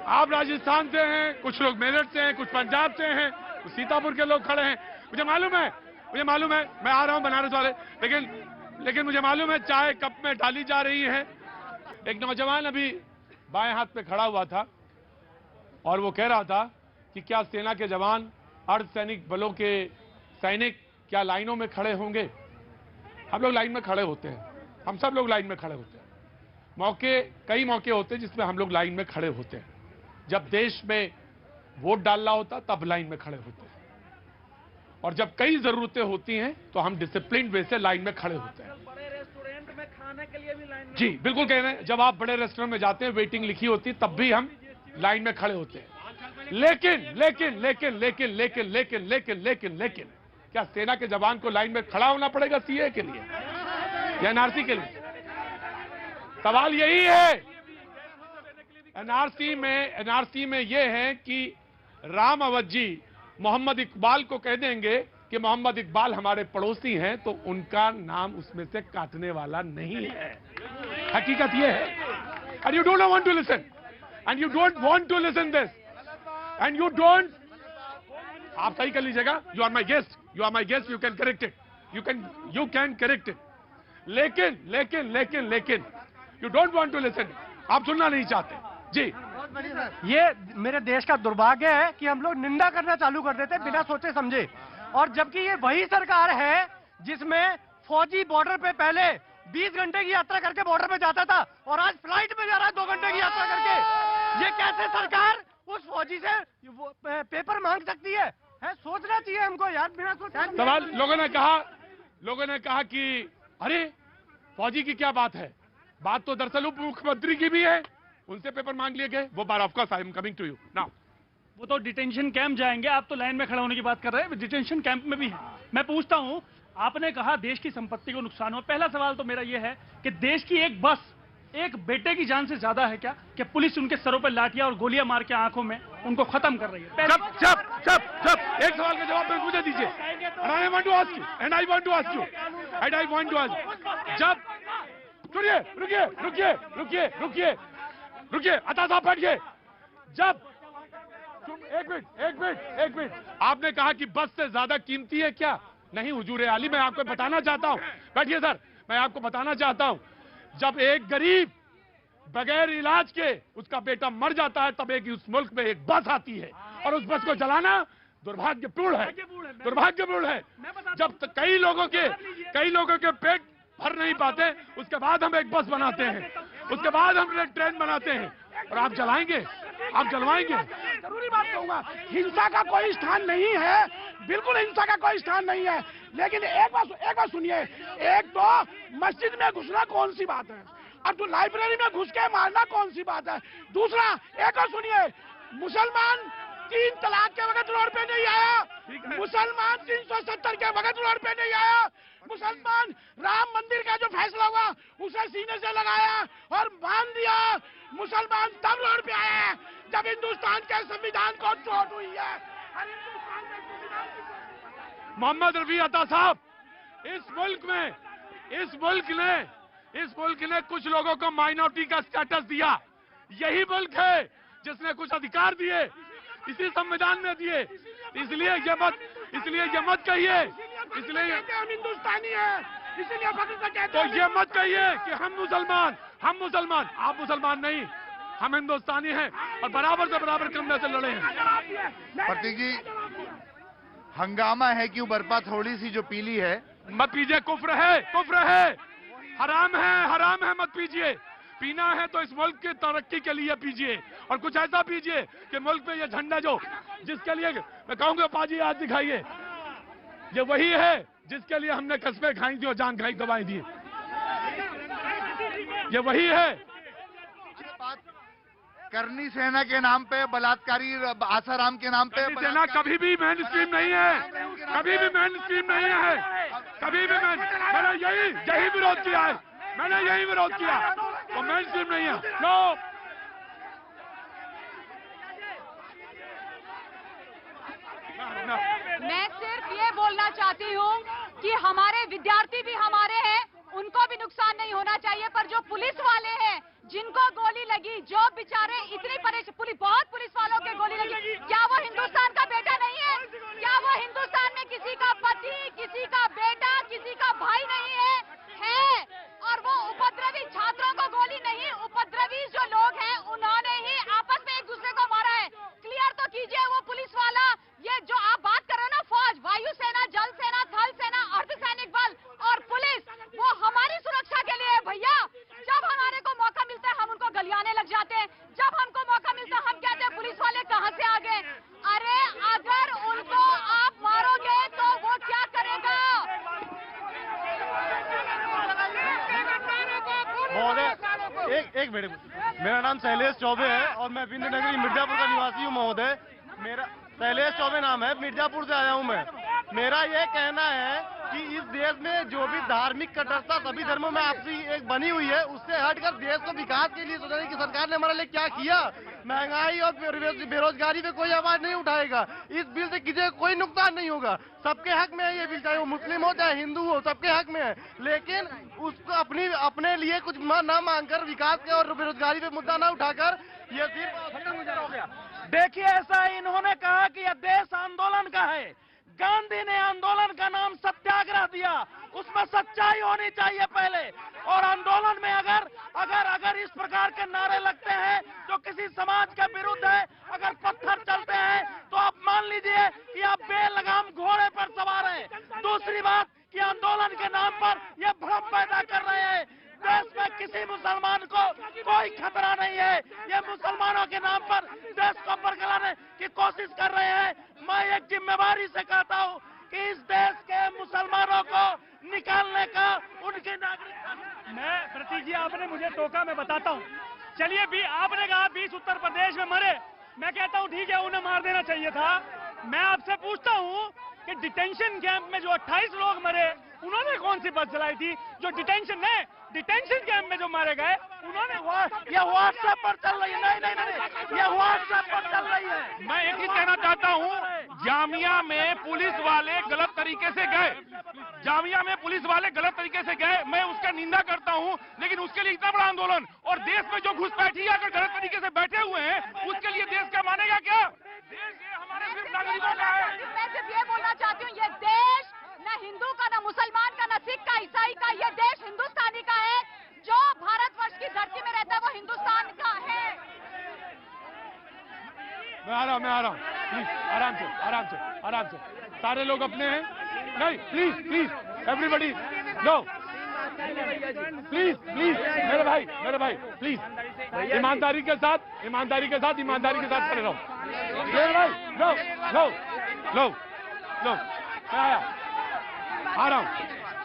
S1: आप राजस्थान से हैं, कुछ लोग मेरठ से हैं, कुछ पंजाब से हैं, कुछ सीतापुर के लोग खड़े हैं। मुझे मालूम है, मैं आ रहा हूं बनारस वाले, लेकिन मुझे मालूम है चाय कप में डाली जा रही है। एक नौजवान अभी बाएं हाथ पे खड़ा हुआ था और वो कह रहा था कि क्या सेना के जवान, अर्धसैनिक बलों के सैनिक क्या लाइनों में खड़े होंगे? हम लोग लाइन में खड़े होते हैं, हम सब लोग लाइन में खड़े होते हैं। कई मौके होते हैं जिसमें हम लोग लाइन में खड़े होते हैं। जब देश में वोट डालना होता तब लाइन में खड़े होते हैं, और जब कई जरूरतें होती हैं तो हम डिसिप्लिन वे से लाइन में खड़े होते हैं।
S16: बड़े रेस्टोरेंट में खाने के लिए भी लाइन में,
S1: जी बिल्कुल कह रहे हैं, जब आप बड़े रेस्टोरेंट में जाते हैं, वेटिंग लिखी होती है, तब भी हम लाइन में खड़े होते हैं। लेकिन क्या सेना के जवान को लाइन में खड़ा होना पड़ेगा सीए के लिए या एनआरसी के लिए? सवाल यही है। एनआरसी में यह है कि राम अवध जी मोहम्मद इकबाल को कह देंगे कि मोहम्मद इकबाल हमारे पड़ोसी हैं, तो उनका नाम उसमें से काटने वाला नहीं है। हकीकत यह है। And you don't want to listen, and you don't want to listen this, and you don't. आप सही कर लीजिएगा, you are my guest, you can correct it, you can correct it. लेकिन you don't want to listen, आप सुनना नहीं चाहते। जी,
S18: ये मेरे देश का दुर्भाग्य है कि हम लोग निंदा करना चालू कर देते बिना सोचे समझे, और जबकि ये वही सरकार है जिसमें फौजी बॉर्डर पे पहले 20 घंटे की यात्रा करके बॉर्डर पे जाता था और आज फ्लाइट में जा रहा है 2 घंटे की यात्रा करके। ये कैसे सरकार उस फौजी से पेपर मांग सकती है? सोचना चाहिए हमको यार, बिना सोचे।
S1: सवाल लोगों ने कहा कि अरे फौजी की क्या बात है, बात तो दरअसल उप मुख्यमंत्री की भी है, उनसे पेपर मांग लिए गए। वो बार of course I am coming to you now.
S16: वो तो डिटेंशन कैंप जाएंगे, आप तो लाइन में खड़े होने की बात कर रहे हैं, डिटेंशन कैंप में भी है। मैं पूछता हूं, आपने कहा देश की संपत्ति को नुकसान हो। पहला सवाल तो मेरा यह है कि देश की एक बस एक बेटे की जान से ज्यादा है क्या कि पुलिस उनके सरों पर लाठियां और गोलियां मार के आंखों में उनको खत्म कर रही है?
S1: चुप। एक सवाल का जवाब मुझे दीजिए। And I want to ask you. जब सुनिए, रुकिए रुकिए रुकिए रुकिए रुकिए, अता साहब बैठिए। जब एक मिनट, आपने कहा कि बस से ज्यादा कीमती है क्या? नहीं हुजूर आली, मैं आपको बताना चाहता हूं, बैठिए सर, मैं आपको बताना चाहता हूं, जब एक गरीब बगैर इलाज के उसका बेटा मर जाता है, तब एक उस मुल्क में एक बस आती है और उस बस को चलाना दुर्भाग्यपूर्ण है। जब कई लोगों के पेट भर नहीं पाते, उसके बाद हम एक बस बनाते हैं, उसके बाद हम एक ट्रेन बनाते हैं, और आप चलाएंगे, आप जलवाएंगे।
S19: जरूरी बात कहूंगा, हिंसा का कोई स्थान नहीं है, बिल्कुल हिंसा का कोई स्थान नहीं है। लेकिन एक बात सुनिए, एक तो मस्जिद में घुसना कौन सी बात है, और तो लाइब्रेरी में घुस के मारना कौन सी बात है। दूसरा, एक और सुनिए, मुसलमान 3 तलाक के वक्त रोड पे नहीं आया, मुसलमान 370 के वक्त रोड पे नहीं आया, मुसलमान राम मंदिर का जो फैसला हुआ उसे सीने से लगाया और मान दिया। मुसलमान तब रोड पे आए हैं जब हिंदुस्तान के संविधान को चोट हुई है।
S1: मोहम्मद रफी अता साहब, इस मुल्क ने कुछ लोगों को माइनॉरिटी का स्टेटस दिया। यही मुल्क है जिसने कुछ अधिकार दिए, इसी संविधान में दिए। इसलिए ये मत कहिए, इसलिए
S19: हम हिंदुस्तानी हैं, इसलिए फख्र से कहते
S1: तो ये मत कहिए कि हम मुसलमान, आप मुसलमान नहीं, हम हिंदुस्तानी हैं और बराबर से बराबर कंधे से लड़े हैं।
S12: प्रतीक जी, हंगामा है क्यों बरपा, थोड़ी सी जो पीली है
S1: मत पीजिए, कुफ्र है, हराम है, मत पीजिए। पीना है तो इस मुल्क की तरक्की के लिए पीजिए, और कुछ ऐसा पीजिए कि मुल्क में ये झंडा जिसके लिए मैं कहूंगा पाजी आज दिखाइए, ये वही है जिसके लिए हमने कस्में खाई थी और जान खाई दवाई दी, ये वही है।
S12: करनी सेना के नाम पे, बलात्कारी आसाराम के नाम पे,
S1: सेना कभी भी मेन स्ट्रीम नहीं है, मैंने यही विरोध किया है, तो मेन स्ट्रीम नहीं है। नो,
S9: मैं सिर्फ ये बोलना चाहती हूँ कि हमारे विद्यार्थी भी हमारे हैं, उनको भी नुकसान नहीं होना चाहिए, पर जो पुलिस वाले हैं जिनको गोली लगी, जो बेचारे इतनी परेशान, बहुत पुलिस वालों के गोली लगी, क्या वो हिंदुस्तान का बेटा नहीं है? क्या वो हिंदुस्तान में किसी का पति, किसी का बेटा, किसी का भाई नहीं है? और वो उपद्रवी छात्रों को गोली नहीं, उपद्रवी जो लोग हैं उन्होंने ही आपस में एक दूसरे को मारा है। क्लियर तो कीजिए वो पुलिस वाला, ये जो आप बात कर रहे हो ना, फौज, वायुसेना, जल सेना, थल सेना, अर्धसैनिक बल और पुलिस, वो हमारी सुरक्षा के लिए है भैया। जब हमारे को मौका मिलता है हम उनको गलियाने लग जाते हैं, जब हमको मौका मिलता है हम कहते हैं पुलिस वाले कहां से आ गए। अरे अगर उनको आप मारोगे तो वो क्या करेगा?
S20: महोदय, एक मिनट, मेरा नाम शैलेश चौबे है और मैं विंध्य नगरी मिर्जापुर का निवासी हूँ महोदय। मेरा शैलेश चौबे नाम है, मिर्जापुर से आया हूँ मैं। मेरा ये कहना है कि इस देश में जो भी धार्मिक कट्टरता सभी धर्मों में आपसी एक बनी हुई है, उससे हटकर देश को विकास के लिए सोचा कि सरकार ने हमारे लिए क्या किया। महंगाई और बेरोजगारी पे कोई आवाज नहीं उठाएगा। इस बिल से किसी कोई नुकसान नहीं होगा, सबके हक में है ये बिल, चाहे वो मुस्लिम हो चाहे हिंदू हो, सबके हक में है। लेकिन उसको अपने लिए कुछ न मांगकर, विकास के और बेरोजगारी पे मुद्दा न उठाकर ये सिर्फ
S13: देखिए, ऐसा इन्होंने कहा कि यह देश आंदोलन का है। गांधी ने आंदोलन का नाम सत्याग्रह दिया, उसमें सच्चाई होनी चाहिए पहले। और आंदोलन में अगर इस प्रकार के नारे लगते हैं जो किसी समाज के विरुद्ध है, अगर पत्थर चलते हैं तो आप मान लीजिए कि आप बेलगाम घोड़े पर सवार हैं। दूसरी बात कि आंदोलन के नाम पर ये भ्रम पैदा कर रहे हैं। देश में किसी मुसलमान को कोई खतरा नहीं है, ये मुसलमानों के नाम पर देश को बरगलाने की कोशिश कर रहे हैं। मैं एक जिम्मेवारी से कहता हूँ कि इस देश के मुसलमानों को निकालने का उनकी नागरिकता।
S16: मैं प्रतीक जी, आपने मुझे टोका, मैं बताता हूँ। चलिए भी आपने कहा 20 उत्तर प्रदेश में मरे, मैं कहता हूँ ठीक है, उन्हें मार देना चाहिए था। मैं आपसे पूछता हूँ कि डिटेंशन कैंप में जो 28 लोग मरे, उन्होंने कौन सी बस चलाई थी? जो डिटेंशन कैंप में जो मारे गए उन्होंने,
S13: ये व्हाट्सएप पर चल रही है। नहीं, ये व्हाट्सएप पर चल रही है।
S7: मैं एक ही कहना चाहता हूँ, जामिया में पुलिस वाले गलत तरीके से गए, जामिया में पुलिस वाले गलत तरीके से गए, मैं उसका निंदा करता हूं, लेकिन उसके लिए इतना बड़ा आंदोलन और देश में जो घुसपैठी अगर गलत तरीके से बैठे हुए हैं उसके लिए देश क्या मानेगा क्या? देश ये हमारे सिर्फ नागरिकों का है।
S9: मैं सिर्फ ये बोलना चाहती हूँ, ये देश न हिंदू का, न मुसलमान का, न सिख का, ईसाई का, ये देश हिंदुस्तानी का है। जो भारतवर्ष की धरती में रहता है वो हिंदुस्तान का है।
S1: मैं आ रहा हूँ प्लीज, आराम से सारे लोग अपने हैं। नहीं प्लीज एवरीबडी नो, प्लीज मेरे भाई प्लीज ईमानदारी के साथ खड़े रहो मेरे भाई। लो मैं आ रहा हूँ।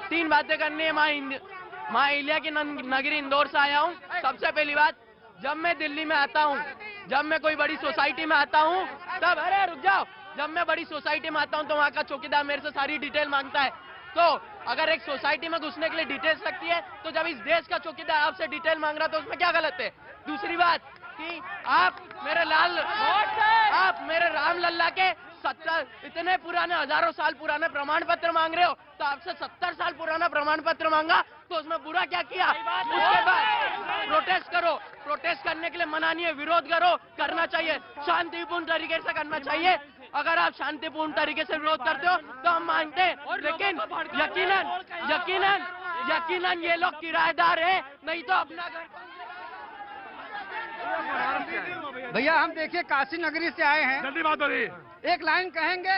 S21: 3 बातें करनी है। माँ इलिया की नगरी इंदौर से आया हूँ। सबसे पहली बात, जब मैं दिल्ली में आता हूँ, जब मैं कोई बड़ी सोसाइटी में आता हूँ, तब अरे रुक जाओ, जब मैं बड़ी सोसाइटी में आता हूँ तो वहाँ का चौकीदार मेरे से सारी डिटेल मांगता है। तो अगर एक सोसाइटी में घुसने के लिए डिटेल्स लगती है, तो जब इस देश का चौकीदार आपसे डिटेल मांग रहा है तो उसमें क्या गलत है? दूसरी बात कि आप मेरे राम लल्ला के 70 इतने पुराने, हजारों साल पुराने प्रमाण पत्र मांग रहे हो, तो आपसे 70 साल पुराना प्रमाण पत्र मांगा तो उसमें बुरा क्या किया? उसके बाद प्रोटेस्ट करने के लिए मना नहीं है, विरोध करो, करना चाहिए, शांतिपूर्ण तरीके से करना चाहिए। अगर आप शांतिपूर्ण तरीके से विरोध करते हो तो हम मानते हैं, लेकिन यकीनन ये लोग किराएदार हैं, नहीं तो अपना घर।
S15: भैया हम देखिए काशी नगरी से आए हैं,
S1: जल्दी बात हो रही है।
S15: एक लाइन कहेंगे।